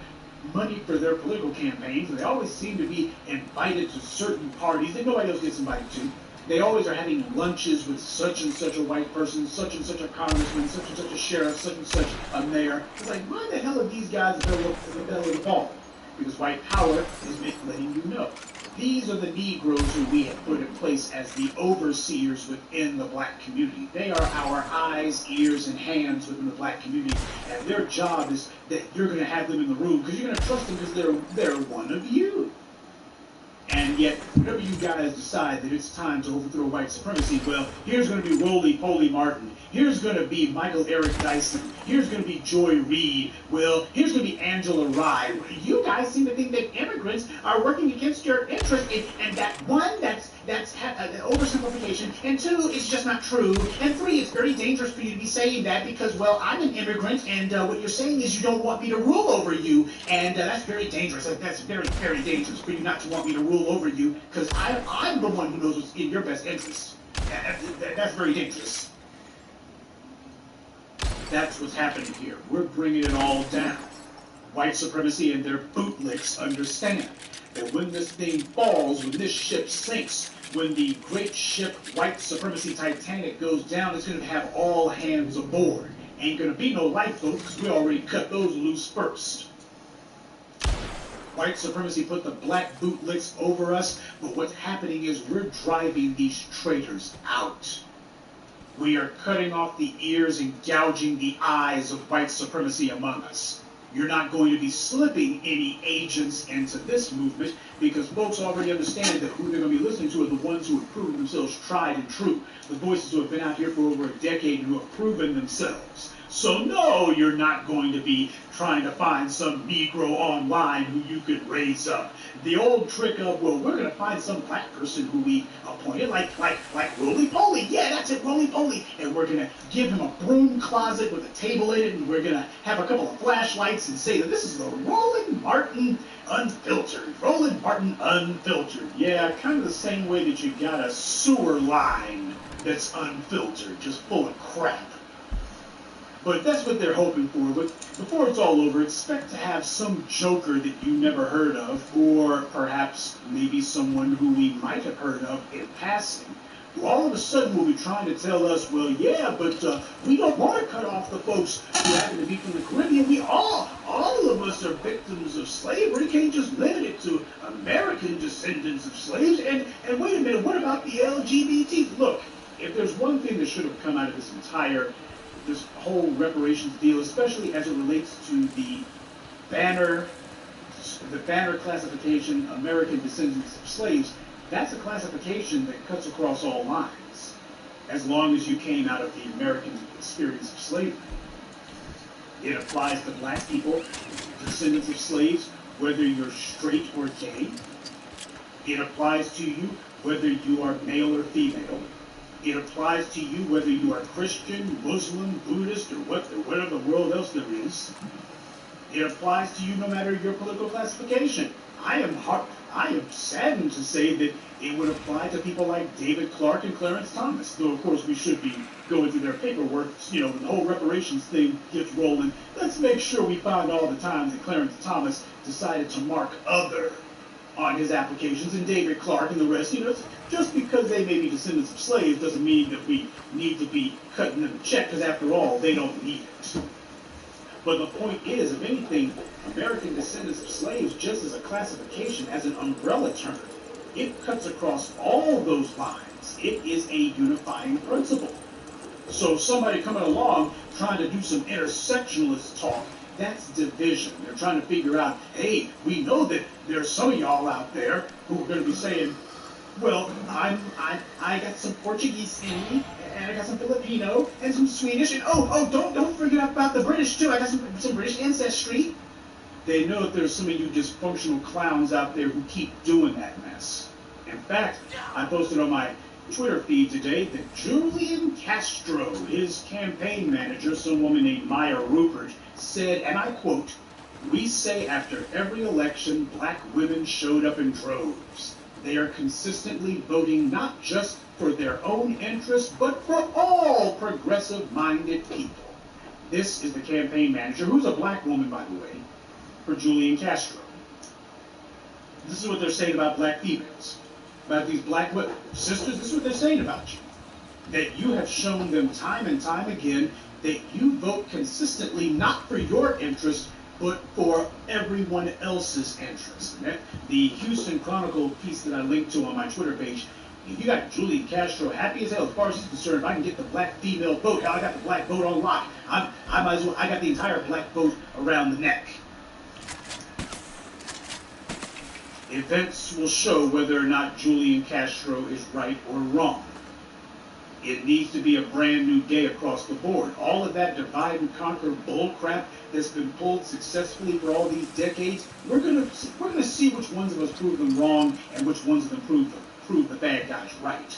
money for their political campaigns. They always seem to be invited to certain parties that nobody else gets invited to. They always are having lunches with such and such a white person, such and such a congressman, such and such a sheriff, such and such a mayor. It's like, why the hell are these guys at the belly of the ball? Because white power is letting you know. These are the Negroes who we have put in place as the overseers within the black community. They are our eyes, ears, and hands within the black community. And their job is that you're going to have them in the room because you're going to trust them because they're one of you. And yet, whenever you guys decide that it's time to overthrow white supremacy, well, here's going to be Roly-Poly Martin. Here's going to be Michael Eric Dyson. Here's going to be Joy Reid. Well, here's going to be Angela Rye. You guys seem to think that immigrants are working against your interest, and that one, that's an oversimplification, and two, it's just not true, and three, it's very dangerous for you to be saying that because, well, I'm an immigrant, and what you're saying is you don't want me to rule over you, and that's very dangerous. That's very, very dangerous for you not to want me to rule over you, because I'm the one who knows what's in your best interest. That's very dangerous. That's what's happening here. We're bringing it all down. White supremacy and their bootlicks understand that when this thing falls, when this ship sinks, when the great ship white supremacy Titanic goes down, it's going to have all hands aboard. Ain't going to be no lifeboats because we already cut those loose first. White supremacy put the black bootlicks over us, but what's happening is we're driving these traitors out. We are cutting off the ears and gouging the eyes of white supremacy among us. You're not going to be slipping any agents into this movement because folks already understand that who they're going to be listening to are the ones who have proven themselves tried and true. The voices who have been out here for over a decade and who have proven themselves. So no, you're not going to be trying to find some Negro online who you could raise up. The old trick of, well, we're going to find some black person who we appointed, like Roly-Poly. Yeah, that's it, Roly-Poly. And we're going to give him a broom closet with a table in it, and we're going to have a couple of flashlights and say that this is the Roland Martin Unfiltered. Roland Martin Unfiltered. Yeah, kind of the same way that you got a sewer line that's unfiltered, just full of crap. But that's what they're hoping for. But before it's all over, expect to have some joker that you never heard of, or perhaps maybe someone who we might have heard of in passing, who all of a sudden will be trying to tell us, well, yeah, but we don't want to cut off the folks who happen to be from the Caribbean. We all of us are victims of slavery. You can't just limit it to American descendants of slaves. And wait a minute, what about the LGBT? Look, if there's one thing that should have come out of this whole reparations deal, especially as it relates to the banner classification, American descendants of slaves, that's a classification that cuts across all lines, as long as you came out of the American experience of slavery. It applies to black people, descendants of slaves, whether you're straight or gay. It applies to you whether you are male or female. It applies to you whether you are Christian, Muslim, Buddhist, or whatever the world else there is. It applies to you no matter your political classification. I am saddened to say that it would apply to people like David Clark and Clarence Thomas. Though, of course, we should be going through their paperwork. You know, the whole reparations thing gets rolling. Let's make sure we find all the times that Clarence Thomas decided to mark other on his applications, and David Clark and the rest. You know, just because they may be descendants of slaves doesn't mean that we need to be cutting them a check, because after all, they don't need it. But the point is, if anything, American descendants of slaves, just as a classification, as an umbrella term, it cuts across all those lines. It is a unifying principle. So somebody coming along trying to do some intersectionalist talk, that's division. They're trying to figure out, hey, we know that there's some of y'all out there who are going to be saying, well, I got some Portuguese in me, and I got some Filipino, and some Swedish, and don't forget about the British too. I got some British ancestry. They know that there's some of you dysfunctional clowns out there who keep doing that mess. In fact, I posted on my Twitter feed today that Julian Castro, his campaign manager, some woman named Maya Rupert, said, and I quote, "We say after every election, black women showed up in droves. They are consistently voting not just for their own interests, but for all progressive-minded people." This is the campaign manager, who's a black woman, by the way, for Julian Castro. This is what they're saying about black females, about these black women. Sisters, this is what they're saying about you. That you have shown them time and time again that you vote consistently not for your interest, but for everyone else's interest. The Houston Chronicle piece that I linked to on my Twitter page, you got Julian Castro happy as hell as far as he's concerned. If I can get the black female vote, I got the black vote on lock. I might as well, I got the entire black vote around the neck. Events will show whether or not Julian Castro is right or wrong. It needs to be a brand new day across the board. All of that divide and conquer bullcrap that's been pulled successfully for all these decades, we're gonna see which ones of us prove them wrong and which ones of them prove the bad guys right.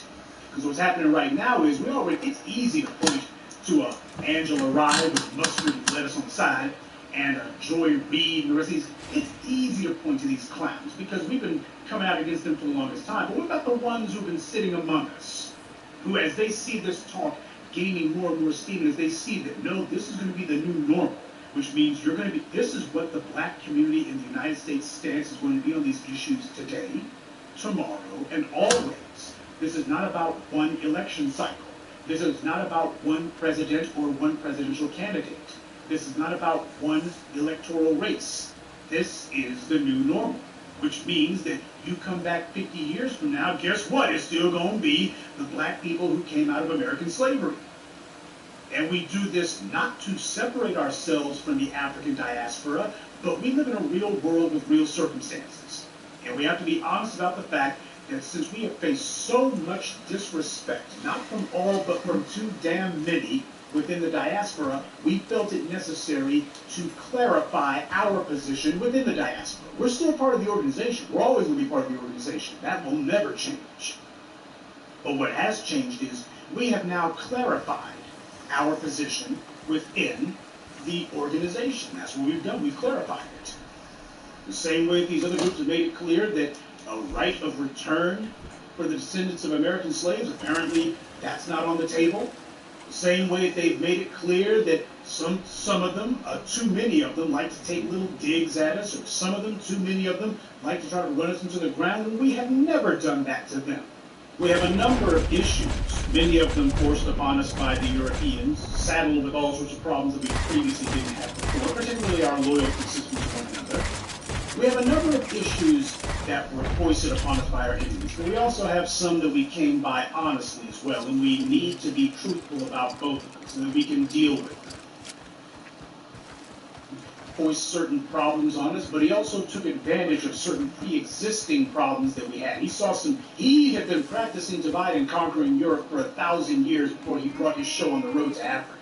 Because what's happening right now is it's easy to point to a Angela Rye with mustard and lettuce on the side, and Joy Reid and the rest of these. It's easy to point to these clowns because we've been coming out against them for the longest time. But what about the ones who've been sitting among us, who, as they see this talk gaining more and more steam, as they see that, no, this is going to be the new normal, which means this is what the black community in the United States stance is going to be on these issues today, tomorrow, and always. This is not about one election cycle. This is not about one president or one presidential candidate. This is not about one electoral race. This is the new normal, which means that you come back 50 years from now, guess what? It's still going to be the black people who came out of American slavery. And we do this not to separate ourselves from the African diaspora, but we live in a real world with real circumstances. And we have to be honest about the fact that since we have faced so much disrespect, not from all, but from too damn many within the diaspora, we felt it necessary to clarify our position within the diaspora. We're still part of the organization. We're always going to be part of the organization. That will never change. But what has changed is we have now clarified our position within the organization. That's what we've done. We've clarified it. The same way these other groups have made it clear that a right of return for the descendants of American slaves, apparently that's not on the table. The same way they've made it clear that some of them, too many of them, like to take little digs at us, or some of them, too many of them, like to try to run us into the ground, and we have never done that to them. We have a number of issues, many of them forced upon us by the Europeans, saddled with all sorts of problems that we previously didn't have before, particularly our loyalty systems to one another. We have a number of issues that were foisted upon us by our enemies, but we also have some that we came by honestly as well, and we need to be truthful about both of them so that we can deal with them. Foist certain problems on us, but he also took advantage of certain pre-existing problems that we had. He had been practicing divide and conquer in Europe for 1,000 years before he brought his show on the road to Africa.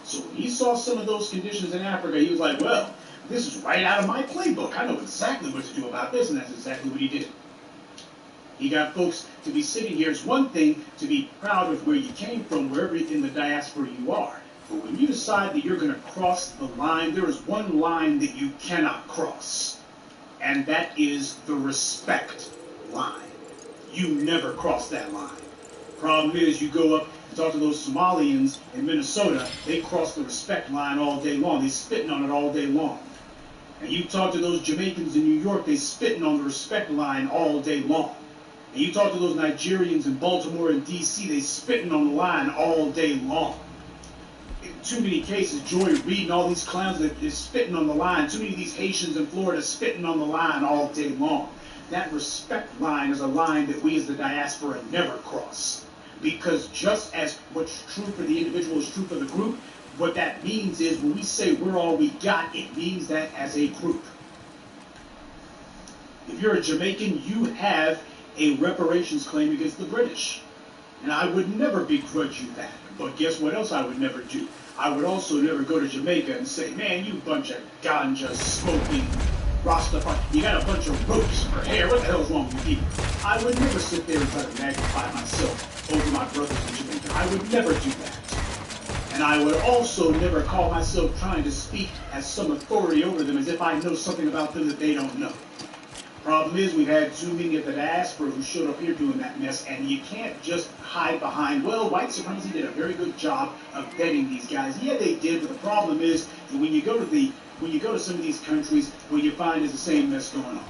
So when he saw some of those conditions in Africa, he was like, well, this is right out of my playbook. I know exactly what to do about this, and that's exactly what he did. He got folks to be sitting here. It's one thing to be proud of where you came from, wherever in the diaspora you are. But when you decide that you're going to cross the line, there is one line that you cannot cross, and that is the respect line. You never cross that line. Problem is, you go up and talk to those Somalians in Minnesota, they cross the respect line all day long. They're spitting on it all day long. And you talk to those Jamaicans in New York, they spitting on the respect line all day long. And you talk to those Nigerians in Baltimore and D.C., they spitting on the line all day long. In too many cases, Joy reading all these clowns that is spitting on the line. Too many of these Haitians in Florida spitting on the line all day long. That respect line is a line that we as the diaspora never cross. Because just as what's true for the individual is true for the group, what that means is when we say we're all we got, it means that as a group. If you're a Jamaican, you have a reparations claim against the British. And I would never begrudge you that. But guess what else I would never do? I would also never go to Jamaica and say, man, you bunch of ganja smoking Rastafari, you got a bunch of ropes for hair, what the hell's wrong with you people? I would never sit there and try to magnify myself over my brothers in Jamaica. I would never do that. And I would also never call myself trying to speak as some authority over them as if I know something about them that they don't know. Problem is, we've had too many of the diaspora who showed up here doing that mess, and you can't just hide behind, well, white supremacy did a very good job of vetting these guys. Yeah, they did, but the problem is that when you go to some of these countries, what you find is the same mess going on.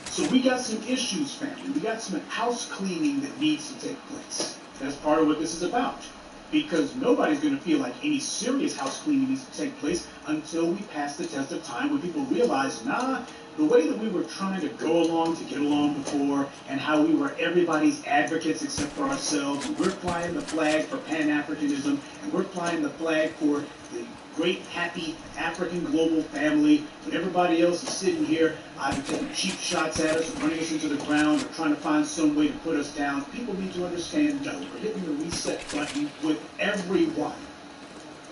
So we got some issues, family. We got some house cleaning that needs to take place. That's part of what this is about. Because nobody's going to feel like any serious house cleaning needs to take place until we pass the test of time when people realize, nah, the way that we were trying to go along to get along before and how we were everybody's advocates except for ourselves, and we're flying the flag for Pan-Africanism, and we're flying the flag for the great, happy African global family, when everybody else is sitting here either taking cheap shots at us or running us into the ground or trying to find some way to put us down. People need to understand, no, we're hitting the reset button with everyone.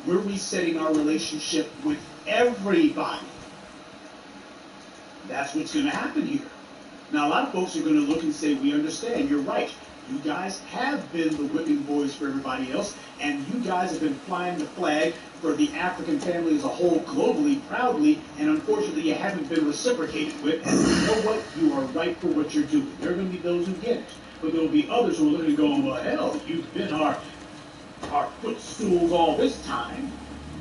We're resetting our relationship with everybody. That's what's going to happen here. Now, a lot of folks are going to look and say, we understand, you're right. You guys have been the whipping boys for everybody else, and you guys have been flying the flag for the African family as a whole globally, proudly, and unfortunately you haven't been reciprocated with. And you know what? You are right for what you're doing. There are going to be those who get it, but there will be others who are looking and going, well, hell, you've been our footstools all this time.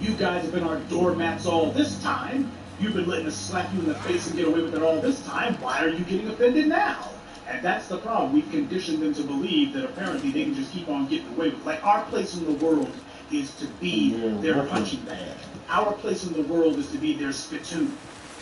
You guys have been our doormats all this time. You've been letting us slap you in the face and get away with it all this time. Why are you getting offended now? And that's the problem. We've conditioned them to believe that apparently they can just keep on getting away with it. Like, our place in the world is to be their punching bag. Our place in the world is to be their spittoon.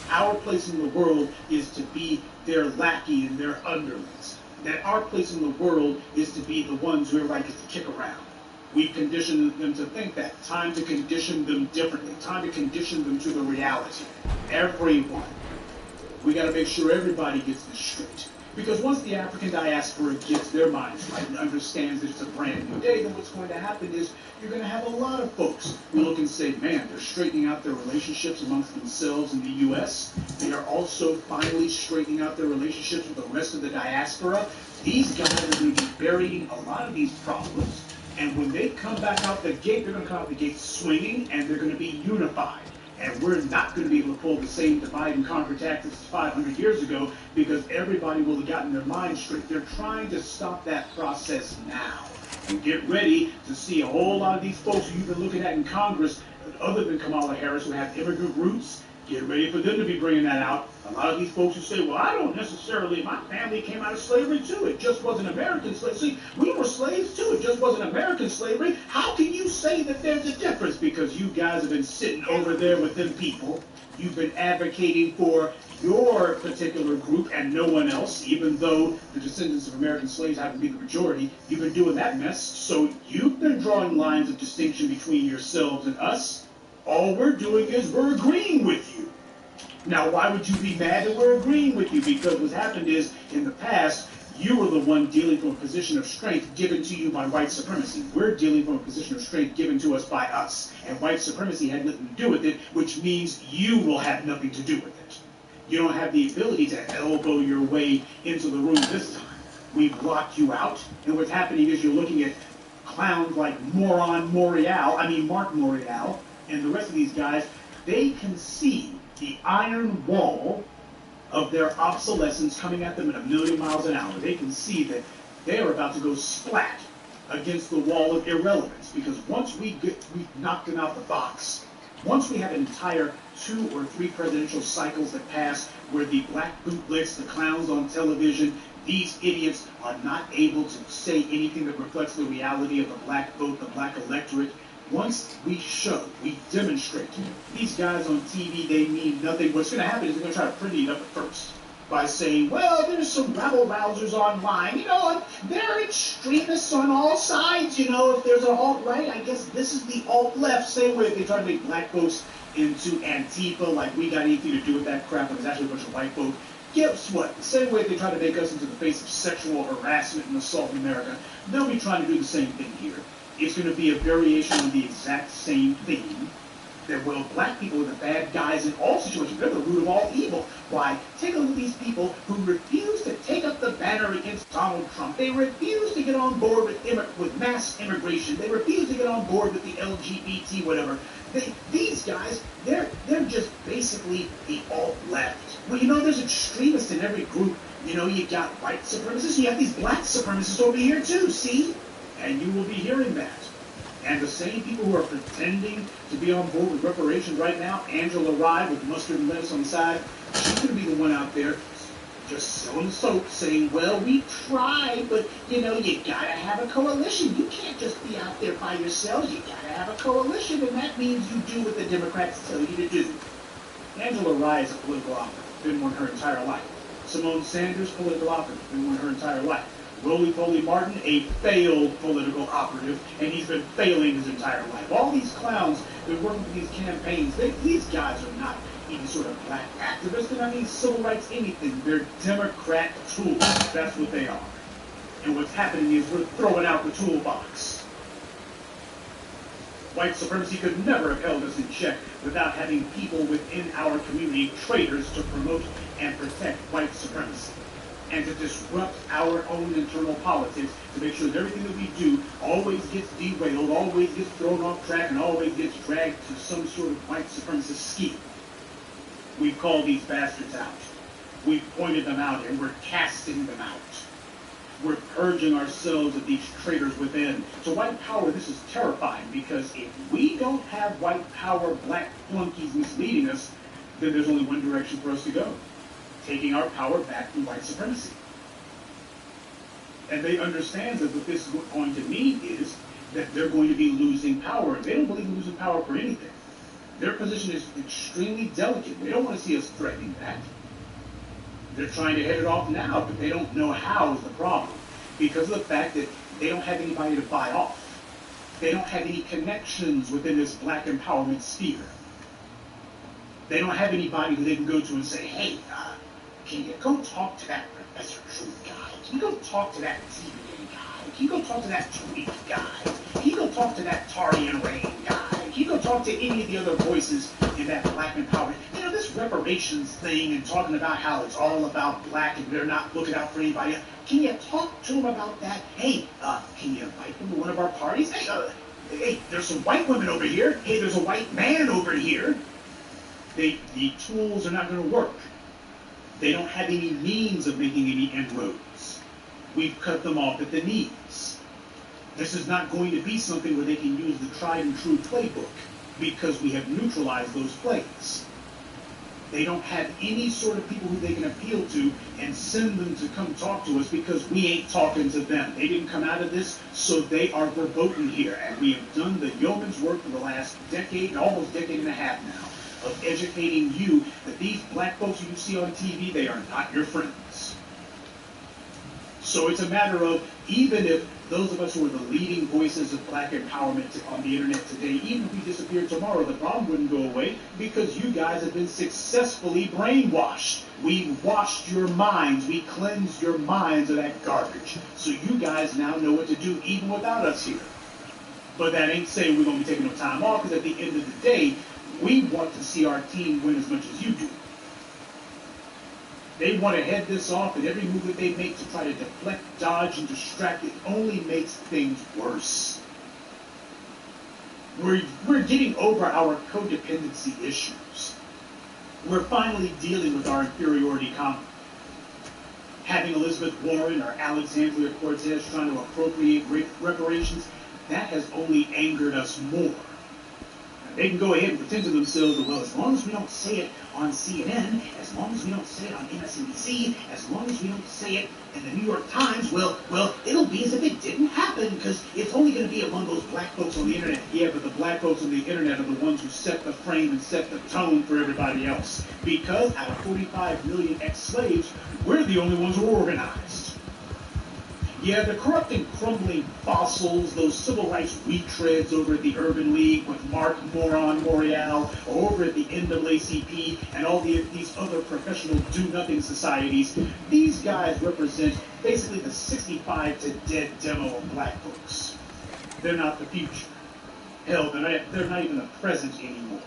Our place in the world is to be their lackey and their underlings. That our place in the world is to be the ones who everybody gets to kick around. We've conditioned them to think that. Time to condition them differently. Time to condition them to the reality. Everyone. We got to make sure everybody gets this straight. Because once the African diaspora gets their minds right and understands that it's a brand new day, then what's going to happen is you're going to have a lot of folks who look and say, man, they're straightening out their relationships amongst themselves in the U.S. They are also finally straightening out their relationships with the rest of the diaspora. These guys are going to be burying a lot of these problems. And when they come back out the gate, they're going to come out the gate swinging, and they're going to be unified. And we're not going to be able to pull the same divide and conquer tactics 500 years ago because everybody will have gotten their mind straight. They're trying to stop that process now. And get ready to see a whole lot of these folks who you've been looking at in Congress, other than Kamala Harris, who have immigrant roots. Get ready for them to be bringing that out. A lot of these folks who say, well, I don't necessarily, my family came out of slavery too. It just wasn't American slavery. See, we were slaves too. It just wasn't American slavery. How can you say that there's a difference? Because you guys have been sitting over there with them people. You've been advocating for your particular group and no one else, even though the descendants of American slaves happen to be the majority. You've been doing that mess. So you've been drawing lines of distinction between yourselves and us. All we're doing is we're agreeing with you. Now, why would you be mad that we're agreeing with you? Because what's happened is, in the past, you were the one dealing from a position of strength given to you by white supremacy. We're dealing from a position of strength given to us by us. And white supremacy had nothing to do with it, which means you will have nothing to do with it. You don't have the ability to elbow your way into the room this time. We've blocked you out, and what's happening is you're looking at clowns like Mark Morial, and the rest of these guys, they can see the iron wall of their obsolescence coming at them at 1,000,000 miles an hour. They can see that they're about to go splat against the wall of irrelevance, because once we've knocked them out the box, once we have an entire 2 or 3 presidential cycles that pass where the black bootlicks, the clowns on television, these idiots are not able to say anything that reflects the reality of the black vote, the black electorate. Once we demonstrate these guys on TV, they mean nothing. What's going to happen is they're going to try to pretty it up at first by saying, well, there's some rabble-rousers online, they're extremists on all sides, if there's an alt-right, I guess this is the alt-left. Same way they try to make black folks into Antifa, like we got anything to do with that crap, and it's actually a bunch of white folk. Guess what? The same way they try to make us into the face of sexual harassment and assault in America, they'll be trying to do the same thing here. It's going to be a variation on the exact same theme. That, well, black people are the bad guys in all situations. They're the root of all evil. Why? Take a look at these people who refuse to take up the banner against Donald Trump. They refuse to get on board with mass immigration. They refuse to get on board with the LGBT whatever. These guys, they're just basically the alt-left. Well, there's extremists in every group. You got white supremacists. You have these black supremacists over here too, see? And you will be hearing that. And the same people who are pretending to be on board with reparations right now, Angela Rye with mustard and lettuce on the side, she's going to be the one out there just selling soap, saying, well, we tried, but, you got to have a coalition. You can't just be out there by yourselves. You got to have a coalition, and that means you do what the Democrats tell you to do. Angela Rye is a political operative, been one her entire life. Simone Sanders, political operative, been one her entire life. Roly-Poly Martin, a failed political operative, and he's been failing his entire life. All these clowns have been working for these campaigns. These guys are not any sort of black activists. They're not any civil rights anything. They're Democrat tools. That's what they are. And what's happening is we're throwing out the toolbox. White supremacy could never have held us in check without having people within our community, traitors, to promote and protect white supremacy, and to disrupt our own internal politics, to make sure that everything that we do always gets derailed, always gets thrown off track, and always gets dragged to some sort of white supremacist scheme. We've called these bastards out. We've pointed them out, and we're casting them out. We're purging ourselves of these traitors within. So white power, this is terrifying, because if we don't have white power, black flunkies misleading us, then there's only one direction for us to go. Taking our power back from white supremacy. And they understand that what this is going to mean is that they're going to be losing power. They don't believe in losing power for anything. Their position is extremely delicate. They don't want to see us threatening that. They're trying to head it off now, but they don't know how is the problem. Because of the fact that they don't have anybody to buy off. They don't have any connections within this black empowerment sphere. They don't have anybody who they can go to and say, hey, can you go talk to that Professor Truth guy? Can you go talk to that TVA guy? Can you go talk to that Tweet guy? Can you go talk to that Tarian Rain guy? Can you go talk to any of the other voices in that black empowerment? This reparations thing and talking about how it's all about black and they're not looking out for anybody else. Can you talk to them about that? Hey, can you invite them to one of our parties? Hey, there's some white women over here. Hey, there's a white man over here. The tools are not going to work. They don't have any means of making any inroads. We've cut them off at the knees. This is not going to be something where they can use the tried and true playbook, because we have neutralized those plays. They don't have any sort of people who they can appeal to and send them to come talk to us, because we ain't talking to them. They didn't come out of this, so they are verboten here. And we have done the yeoman's work for the last decade, almost decade and a half now, of educating you that these black folks you see on TV, they are not your friends. So it's a matter of, even if those of us who are the leading voices of black empowerment on the internet today, even if we disappeared tomorrow, the problem wouldn't go away, because you guys have been successfully brainwashed. We washed your minds. We cleansed your minds of that garbage. So you guys now know what to do even without us here. But that ain't saying we're going to be taking no time off, because at the end of the day, we want to see our team win as much as you do. They want to head this off, and every move that they make to try to deflect, dodge, and distract, it only makes things worse. We're getting over our codependency issues. We're finally dealing with our inferiority complex. Having Elizabeth Warren or Alexandria Cortez trying to appropriate reparations, that has only angered us more. They can go ahead and pretend to themselves that, well, as long as we don't say it on CNN, as long as we don't say it on MSNBC, as long as we don't say it in the New York Times, well, it'll be as if it didn't happen because it's only going to be among those black folks on the internet. Yeah, but the black folks on the internet are the ones who set the frame and set the tone for everybody else. Because out of 45 million ex-slaves, we're the only ones who are organized. Yeah, the corrupt and crumbling fossils, those civil rights retreads over at the Urban League with Mark Morial, or over at the NAACP, and all these other professional do-nothing societies, these guys represent basically the 65 to dead demo of black folks. They're not the future. Hell, they're not even the present anymore.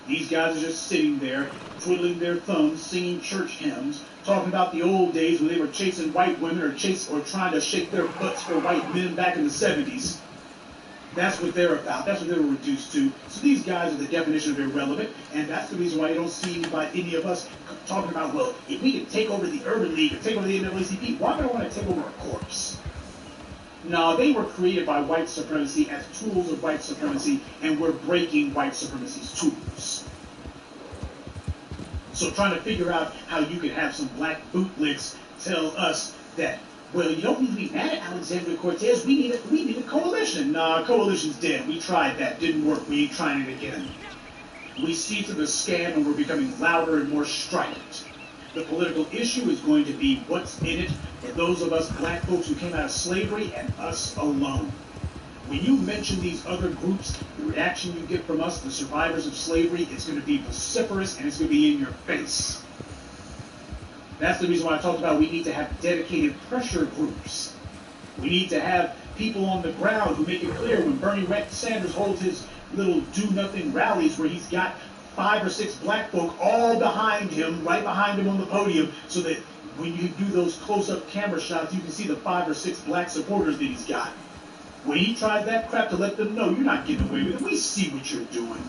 These guys are just sitting there, twiddling their thumbs, singing church hymns, talking about the old days when they were chasing white women or trying to shake their butts for white men back in the 70s. That's what they're about. That's what they were reduced to. So these guys are the definition of irrelevant, and that's the reason why you don't see any of us talking about, well, if we can take over the Urban League or take over the NAACP, why would I want to take over a corpse? No, they were created by white supremacy as tools of white supremacy, and we're breaking white supremacy's tools. So trying to figure out how you can have some black bootlicks tell us that, well, you don't need to be mad at Alexandria Cortez. We need a coalition. Nah, coalition's dead. We tried that. Didn't work. We ain't trying it again. We see through the scam, and we're becoming louder and more strident. The political issue is going to be what's in it for those of us black folks who came out of slavery and us alone. When you mention these other groups, the reaction you get from us, the survivors of slavery, is going to be vociferous and it's going to be in your face. That's the reason why I talked about we need to have dedicated pressure groups. We need to have people on the ground who make it clear when Bernie Sanders holds his little do-nothing rallies where he's got 5 or 6 black folk all behind him, right behind him on the podium, so that when you do those close-up camera shots, you can see the 5 or 6 black supporters that he's got. When he tries that crap to let them know, you're not getting away with it. We see what you're doing.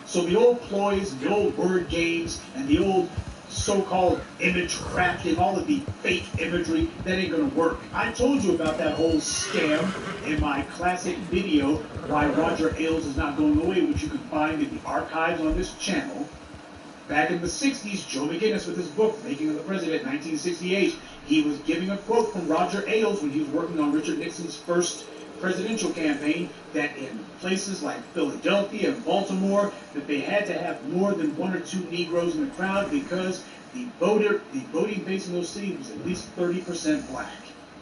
So the old ploys, the old word games, and the old so-called image crafting, all of the fake imagery, that ain't gonna work. I told you about that whole scam in my classic video, Why Roger Ailes is Not Going Away, which you can find in the archives on this channel. Back in the 60s, Joe McGinnis with his book, Making of the President, 1968, he was giving a quote from Roger Ailes when he was working on Richard Nixon's first presidential campaign, that in places like Philadelphia and Baltimore, that they had to have more than 1 or 2 Negroes in the crowd because the voting base in those cities was at least 30% black.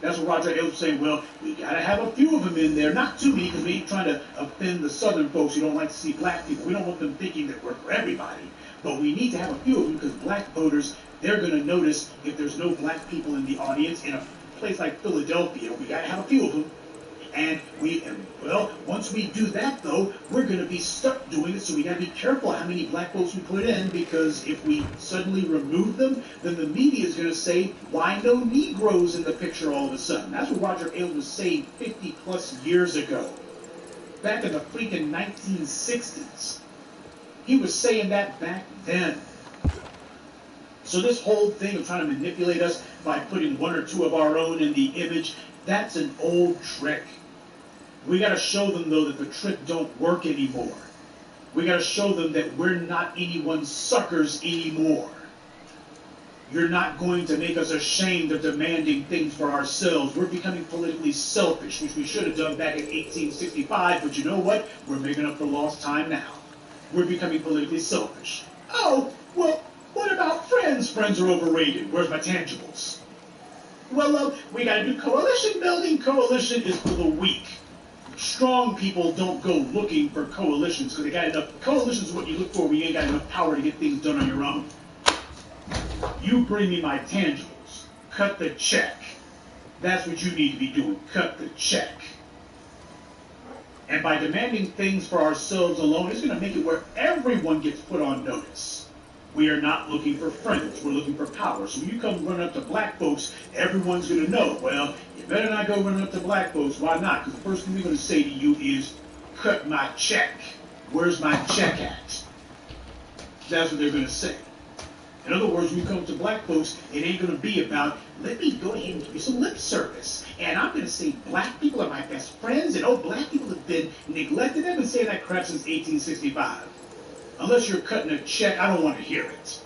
That's what Roger Ailes was saying. Well, we got to have a few of them in there, not too many, because we ain't trying to offend the Southern folks who don't like to see black people. We don't want them thinking that we're for everybody. But we need to have a few of them because black voters, they're going to notice if there's no black people in the audience in a place like Philadelphia. We got to have a few of them. And once we do that, though, we're going to be stuck doing it. So we got to be careful how many black folks we put in, because if we suddenly remove them, then the media is going to say, why no Negroes in the picture all of a sudden? That's what Roger Ailes was saying 50 plus years ago, back in the freaking 1960s. He was saying that back then. So this whole thing of trying to manipulate us by putting 1 or 2 of our own in the image, that's an old trick. We got to show them, though, that the trick don't work anymore. We got to show them that we're not anyone's suckers anymore. You're not going to make us ashamed of demanding things for ourselves. We're becoming politically selfish, which we should have done back in 1865, but you know what? We're making up for lost time now. We're becoming politically selfish. Oh, well, what about friends? Friends are overrated. Where's my tangibles? Well, we got to do coalition building. Coalition is for the weak. Strong people don't go looking for coalitions because they got enough. Coalitions is what you look for when you ain't got enough power to get things done on your own. You bring me my tangibles. Cut the check. That's what you need to be doing. Cut the check. And by demanding things for ourselves alone, it's going to make it where everyone gets put on notice. We are not looking for friends. We're looking for power. So when you come running up to black folks, everyone's going to know, well, you better not go running up to black folks. Why not? Because the first thing they're going to say to you is, cut my check. Where's my check at? That's what they're going to say. In other words, when you come to black folks, it ain't going to be about, let me go ahead and give you some lip service. And I'm going to say black people are my best friends, and oh, black people have been neglected. They've been saying that crap since 1865. Unless you're cutting a check, I don't want to hear it.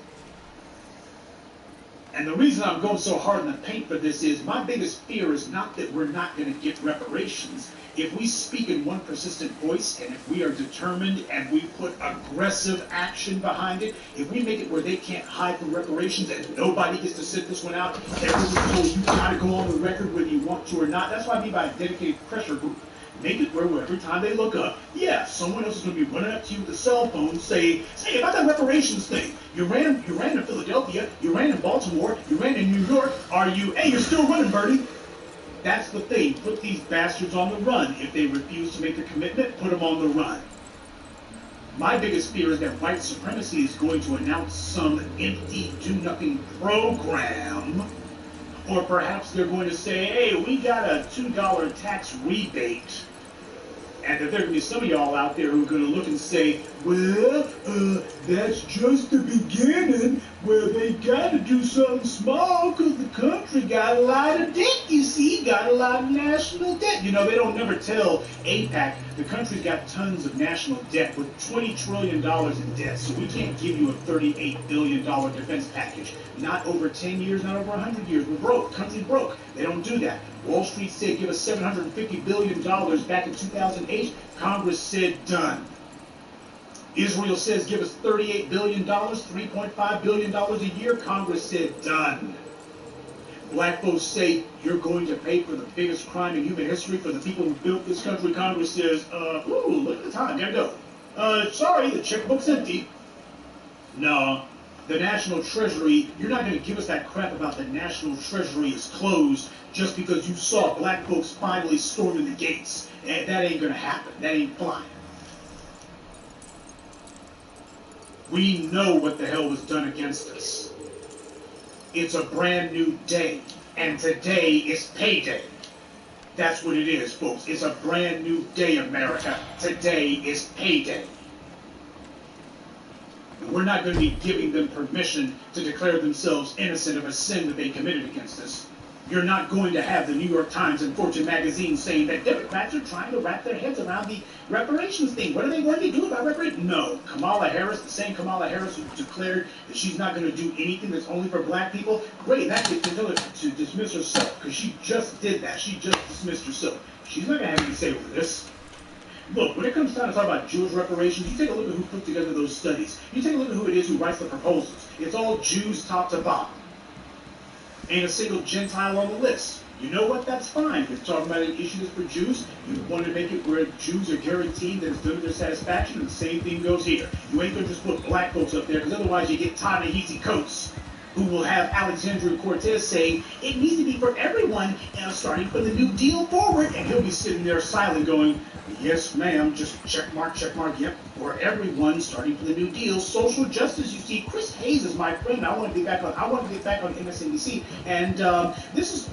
And the reason I'm going so hard in the paint for this is my biggest fear is not that we're not going to get reparations. If we speak in one persistent voice, and if we are determined and we put aggressive action behind it, if we make it where they can't hide from reparations and nobody gets to sit this one out, everyone's told you got to go on the record whether you want to or not. That's what I mean by a dedicated pressure group. Make it where every time they look up, yeah, someone else is going to be running up to you with a cell phone saying, hey, about that reparations thing. You ran in Philadelphia, you ran in Baltimore, you ran in New York. Hey, you're still running, Bertie. That's the thing. Put these bastards on the run. If they refuse to make the commitment, put them on the run. My biggest fear is that white supremacy is going to announce some empty, do-nothing program. Or perhaps they're going to say, hey, we got a $2 tax rebate. And that there are going to be some of y'all out there who are going to look and say, well, that's just the beginning. Well, they got to do something small because the country got a lot of debt, you see, got a lot of national debt. You know, they don't never tell AIPAC the country's got tons of national debt with $20 trillion in debt, so we can't give you a $38 billion defense package. Not over 10 years, not over 100 years. We're broke. Country's broke. They don't do that. Wall Street said give us $750 billion back in 2008. Congress said done. Israel says give us $38 billion, $3.5 billion a year. Congress said done. Black folks say you're going to pay for the biggest crime in human history for the people who built this country. Congress says, ooh, look at the time, gotta go. Sorry, the checkbook's empty. No. The National Treasury, you're not going to give us that crap about the National Treasury is closed just because you saw black folks finally storming the gates. And that ain't going to happen. That ain't flying. We know what the hell was done against us. It's a brand new day, and today is payday. That's what it is, folks. It's a brand new day, America. Today is payday. We're not going to be giving them permission to declare themselves innocent of a sin that they committed against us. You're not going to have the New York Times and Fortune magazine saying that Democrats are trying to wrap their heads around the reparations thing. What are they going to do about reparations? No. Kamala Harris, the same Kamala Harris who declared that she's not going to do anything that's only for black people. Great, that gets to dismiss herself because she just did that. She just dismissed herself. She's not going to have anything to say over this. Look, when it comes time to talk about Jewish reparations, you take a look at who put together those studies. You take a look at who it is who writes the proposals. It's all Jews top to bottom. Ain't a single Gentile on the list. You know what? That's fine. If you're talking about an issue that's for Jews, you want to make it where Jews are guaranteed that it's done to their satisfaction, and the same thing goes here. You ain't going to just put black folks up there, because otherwise you get Ta-Nehisi Coates, who will have Alexandria Cortez saying, it needs to be for everyone, starting from the New Deal forward, and he'll be sitting there silent going, yes, ma'am, just check mark, yep, for everyone, starting from the New Deal. Social justice, you see, Chris Hayes is my friend. I want to get back on MSNBC, and this is,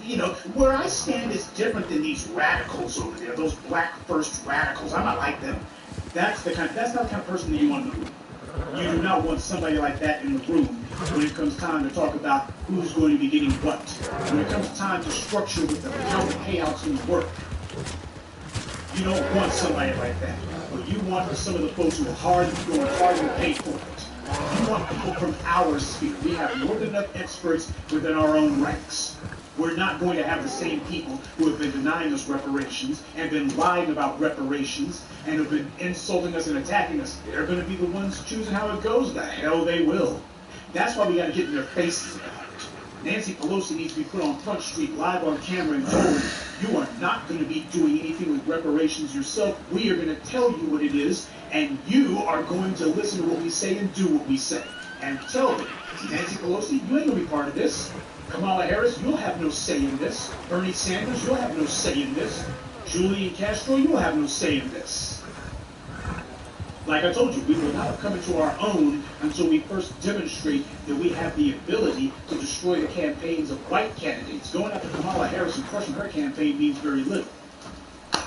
where I stand is different than these radicals over there, those black first radicals. I'm not like them. That's not the kind of person that you want in the room. You do not want somebody like that in the room when it comes time to talk about who's going to be getting what. When it comes time to structure with how the payouts can work. You don't want somebody like that. But you want some of the folks who are going hard to pay for it. You want people from our sphere. We have more than enough experts within our own ranks. We're not going to have the same people who have been denying us reparations and been lying about reparations and have been insulting us and attacking us. They're going to be the ones choosing how it goes. The hell they will. That's why we got to get in their faces about it. Nancy Pelosi needs to be put on Front Street live on camera and told, you are not going to be doing anything with reparations yourself. We are going to tell you what it is, and you are going to listen to what we say and do what we say. And tell them, Nancy Pelosi, you ain't going to be part of this. Kamala Harris, you'll have no say in this. Bernie Sanders, you'll have no say in this. Julian Castro, you'll have no say in this. Like I told you, we will not come into our own until we first demonstrate that we have the ability to destroy the campaigns of white candidates. Going after Kamala Harris and crushing her campaign means very little.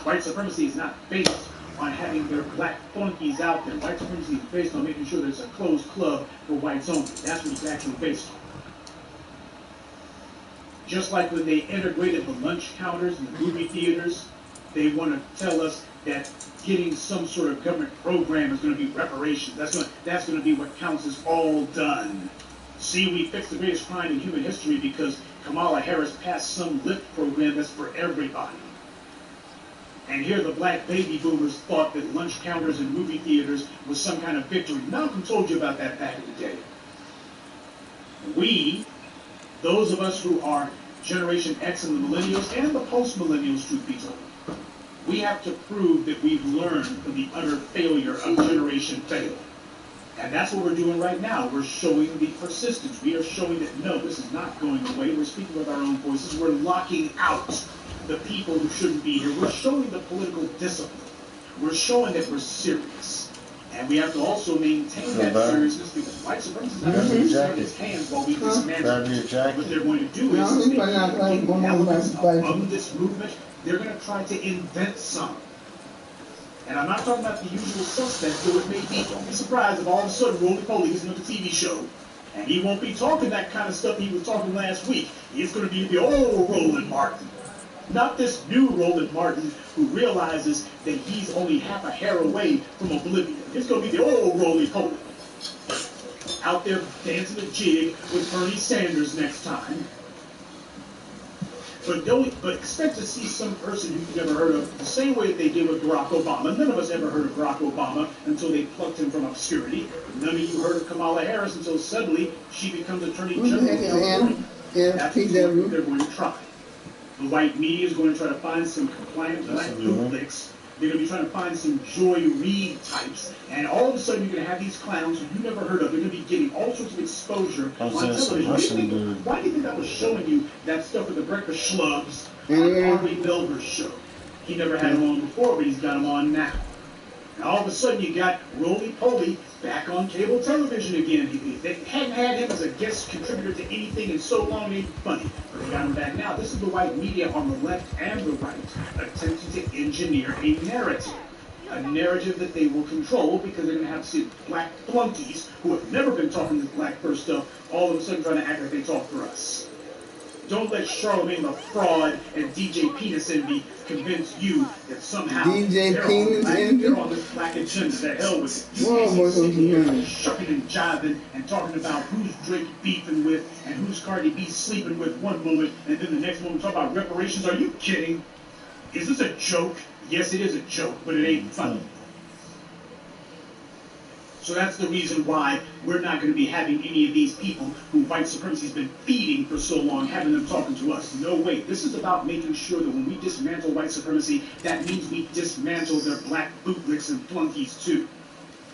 White supremacy is not based on having their black flunkies out there. White supremacy is based on making sure there's a closed club for whites only. That's what it's actually based on. Just like when they integrated the lunch counters in the movie theaters, they want to tell us that getting some sort of government program is going to be reparations. That's going to be what counts as all done. See, we fixed the greatest crime in human history because Kamala Harris passed some lift program that's for everybody. And here the black baby boomers thought that lunch counters in movie theaters was some kind of victory. Malcolm told you about that back in the day. We, those of us who are Generation X and the millennials and the post-millennials, truth be told, we have to prove that we've learned from the utter failure of Generation Fail. And that's what we're doing right now. We're showing the persistence. We are showing that, no, this is not going away. We're speaking with our own voices. We're locking out the people who shouldn't be here. We're showing the political discipline. We're showing that we're serious. And we have to also maintain that seriousness because white supremacists are not going to sit his hands while we dismantle. What they're going to do is they elements of this movement. They're going to try to invent some. And I'm not talking about the usual suspects, though it may be. Don't be surprised if all of a sudden Roly-Poly is on the TV show. And he won't be talking that kind of stuff he was talking last week. He's going to be the old Roland Martin. Not this new Roland Martin who realizes that he's only half a hair away from oblivion. It's going to be the old Roly-Poly. Out there dancing a jig with Bernie Sanders next time. But expect to see some person you've never heard of the same way that they did with Barack Obama. None of us ever heard of Barack Obama until they plucked him from obscurity. None of you heard of Kamala Harris until suddenly she becomes Attorney General. That's what they're going to try. The white media is going to try to find some compliant black bootlicks. They're going to be trying to find some Joy Reid types. And all of a sudden, you're going to have these clowns who you never heard of. They're going to be getting all sorts of exposure on television. Why do you think I was showing you that stuff with the Breakfast Schlubs on Harvey Milber's show? He never had him on before, but he's got him on now. And all of a sudden, you got Roly-Poly back on cable television again. They hadn't had him as a guest contributor to anything in so long, it ain't funny. But they got him back now. This is the white media on the left and the right attempting to engineer a narrative. A narrative that they will control because they're going to have some black flunkies who have never been talking this black first stuff all of a sudden trying to act like they talk for us. Don't let Charlemagne the Fraud and DJ Penis Envy convince you that somehow they're on this black agenda. The hell with it. You can't sit shucking and jiving and talking about who's Drake beefing with and who's Cardi B sleeping with one moment and then the next moment talk about reparations. Are you kidding? Is this a joke? Yes, it is a joke, but it ain't funny. So that's the reason why we're not going to be having any of these people who white supremacy has been feeding for so long, having them talking to us. No way. This is about making sure that when we dismantle white supremacy, that means we dismantle their black bootlicks and flunkies too.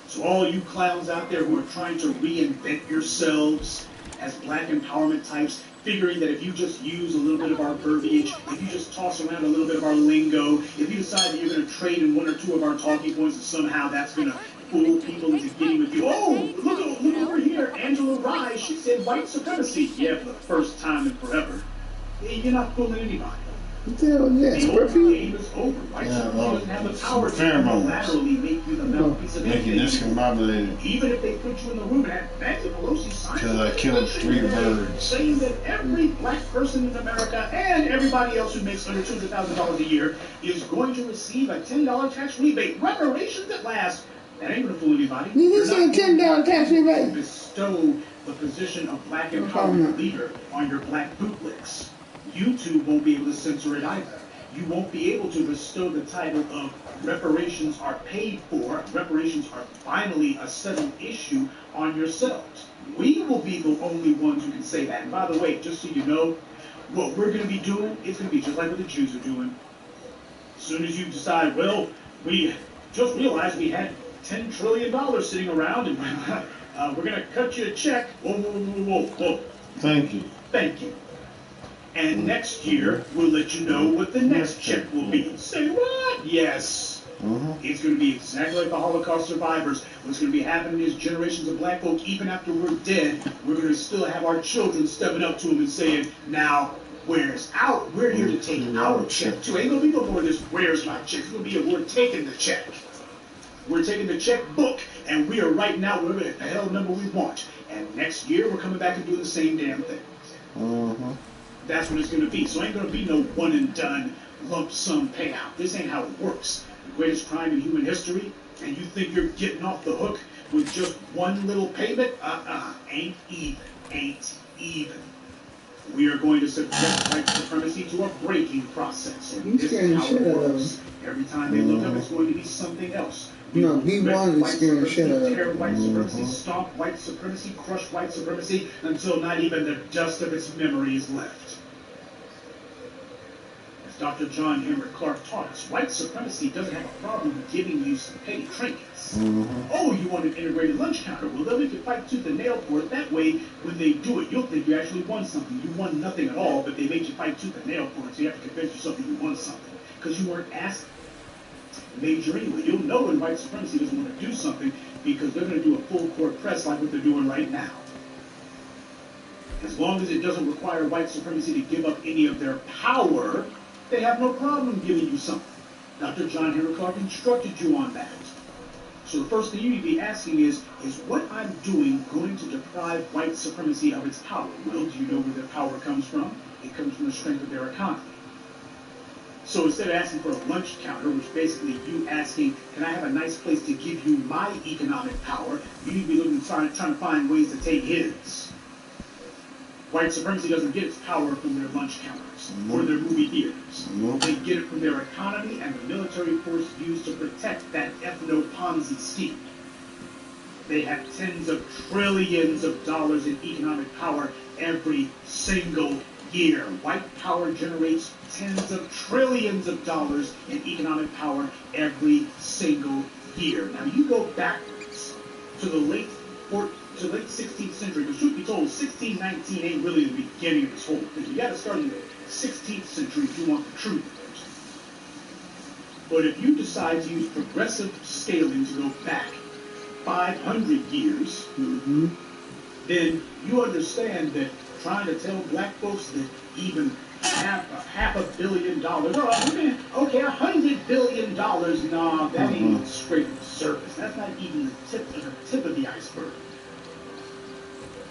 So all you clowns out there who are trying to reinvent yourselves as black empowerment types, figuring that if you just use a little bit of our verbiage, if you just toss around a little bit of our lingo, if you decide that you're going to trade in one or two of our talking points and somehow that's going to fool people into getting with you. Oh, look over here. Angela Rye, she said white supremacy. Yeah, for the first time in forever. You're not fooling anybody. The old game is over. White supremacy doesn't have the power to unilaterally make you the mouthpiece of anything. Even if they put you in the room and have Nancy Pelosi sign because I killed 3 birds. Saying that every black person in America and everybody else who makes under $200,000 a year is going to receive a $10 tax rebate. Reparations at last. That ain't gonna fool anybody. You said $10 tax rebate. Bestow the position of black empowerment leader on your black bootlicks. YouTube won't be able to censor it either. You won't be able to bestow the title of reparations are paid for, reparations are finally a settled issue on yourselves. We will be the only ones who can say that. And by the way, just so you know, what we're gonna be doing, it's gonna be just like what the Jews are doing. As soon as you decide, well, we just realized we had $10 trillion sitting around, and we're going to cut you a check. Whoa. Thank you. Thank you. And next year, we'll let you know what the next check will be. Say what? Yes. It's going to be exactly like the Holocaust survivors. What's going to be happening is generations of black folk, even after we're dead, we're going to still have our children stepping up to them and saying, now, where's our, we're here to take our check too. Ain't going to be no more of this, where's my check? It's going to be we're taking the check. We're taking the checkbook, and we are right now whatever the hell number we want. And next year, we're coming back and doing the same damn thing. That's what it's going to be. So ain't going to be no one and done lump sum payout. This ain't how it works. The greatest crime in human history, and you think you're getting off the hook with just one little payment? Ain't even. We are going to subject white supremacy to a breaking process. And this is how it works. Every time they look up, it's going to be something else. No, B1 is scaring the shit out of tear white them. supremacy, stomp white supremacy, crush white supremacy, until not even the dust of its memory is left. As Dr. John Henry Clark taught us, white supremacy doesn't have a problem with giving you some petty trinkets. Oh, you want an integrated lunch counter? Well, they'll make you fight tooth and nail for it. That way, when they do it, you'll think you actually won something. You won nothing at all, but they make you fight tooth and nail for it, so you have to convince yourself that you won something. Because you weren't asked major anyway. You'll know when white supremacy doesn't want to do something because they're going to do a full court press like what they're doing right now. As long as it doesn't require white supremacy to give up any of their power, they have no problem giving you something. Dr. John Henry Clark instructed you on that. So the first thing you need to be asking is what I'm doing going to deprive white supremacy of its power? Well, do you know where their power comes from? It comes from the strength of their economy. So instead of asking for a lunch counter, which basically you asking, can I have a nice place to give you my economic power, you need to be looking, trying to find ways to take his. White supremacy doesn't get its power from their lunch counters or their movie theaters. They get it from their economy and the military force used to protect that ethno-Ponzi scheme. They have tens of trillions of dollars in economic power every single year. White power generates tens of trillions of dollars in economic power every single year. Now you go backwards to the late 16th century, because truth be told, 1619 ain't really the beginning of this whole thing. You got to start in the 16th century if you want the truth of it. But if you decide to use progressive scaling to go back 500 years, then you understand that trying to tell black folks that even half $500 million, okay, $100 billion, nah, that ain't even scraping the surface. That's not even the tip of the iceberg.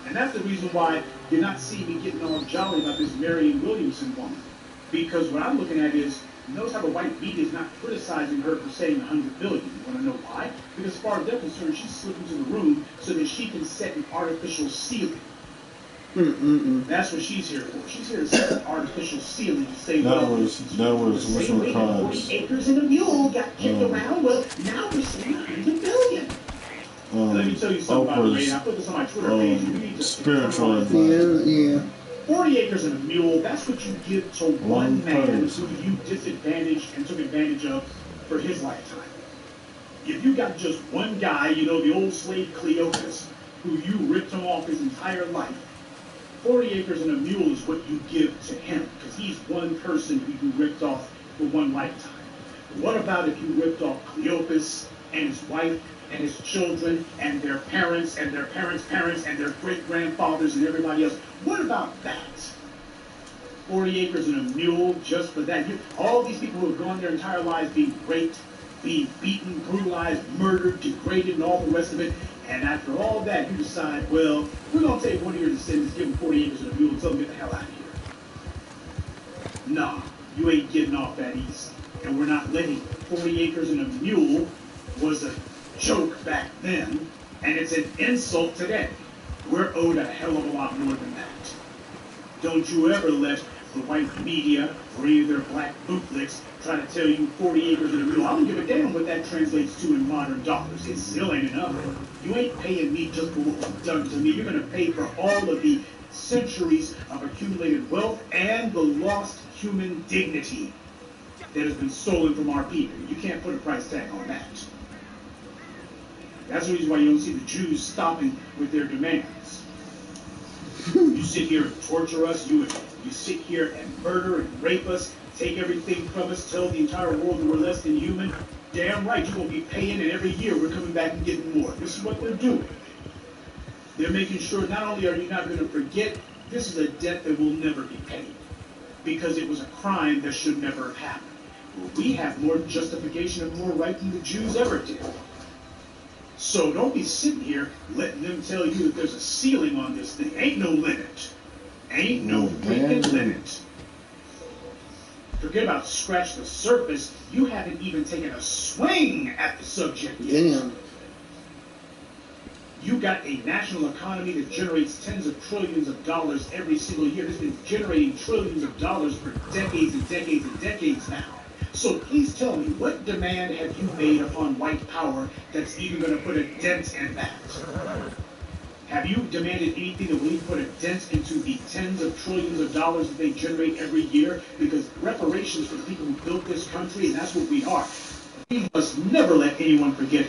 And that's the reason why you're not seeing me getting all jolly about this Marianne Williamson woman. Because what I'm looking at is, notice how the white media is not criticizing her for saying $100 billion. You want to know why? Because as far as they're concerned, she's slipping into the room so that she can set an artificial ceiling. That's what she's here for. She's here to set an artificial ceiling to say, that was what's your cause? 40 acres and a mule got kicked around. Well, now we're saying $100 billion. Let me tell you something about the I put this on my Twitter page. You need to spiritual advice. Yeah. 40 acres and a mule, that's what you give to one man who you disadvantaged and took advantage of for his lifetime. If you got just one guy, you know, the old slave Cleopas, who you ripped him off his entire life, 40 acres and a mule is what you give to him, because he's one person who you ripped off for one lifetime. What about if you ripped off Cleopas and his wife and his children and their parents and their parents' parents and their great-grandfathers and everybody else? What about that? 40 acres and a mule just for that. All these people who have gone their entire lives being raped, being beaten, brutalized, murdered, degraded, and all the rest of it. And after all that, you decide, well, we're going to take one of your descendants, give them 40 acres and a mule, and tell them to get the hell out of here. Nah, you ain't getting off that easy. And we're not letting 40 acres and a mule was a joke back then, and it's an insult today. We're owed a hell of a lot more than that. Don't you ever let the white media or any of their black bootlicks try to tell you 40 acres and a mule. I don't give a damn what that translates to in modern dollars. It still ain't enough. You ain't paying me just for what was done to me. You're going to pay for all of the centuries of accumulated wealth and the lost human dignity that has been stolen from our people. You can't put a price tag on that. That's the reason why you don't see the Jews stopping with their demands. You sit here and torture us, you and You sit here and murder and rape us, take everything from us, tell the entire world that we're less than human. Damn right, you're going to be paying, and every year we're coming back and getting more. This is what they're doing. They're making sure not only are you not going to forget, this is a debt that will never be paid because it was a crime that should never have happened. We have more justification and more right than the Jews ever did. So don't be sitting here letting them tell you that there's a ceiling on this thing. Ain't no limit. Ain't no freaking limit. Forget about scratch the surface. You haven't even taken a swing at the subject yet. Damn. You got a national economy that generates tens of trillions of dollars every single year. It's been generating trillions of dollars for decades and decades and decades now. So please tell me, what demand have you made upon white power that's even going to put a dent in that? Have you demanded anything that will even put a dent into the tens of trillions of dollars that they generate every year? Because reparations for the people who built this country, and that's what we are. We must never let anyone forget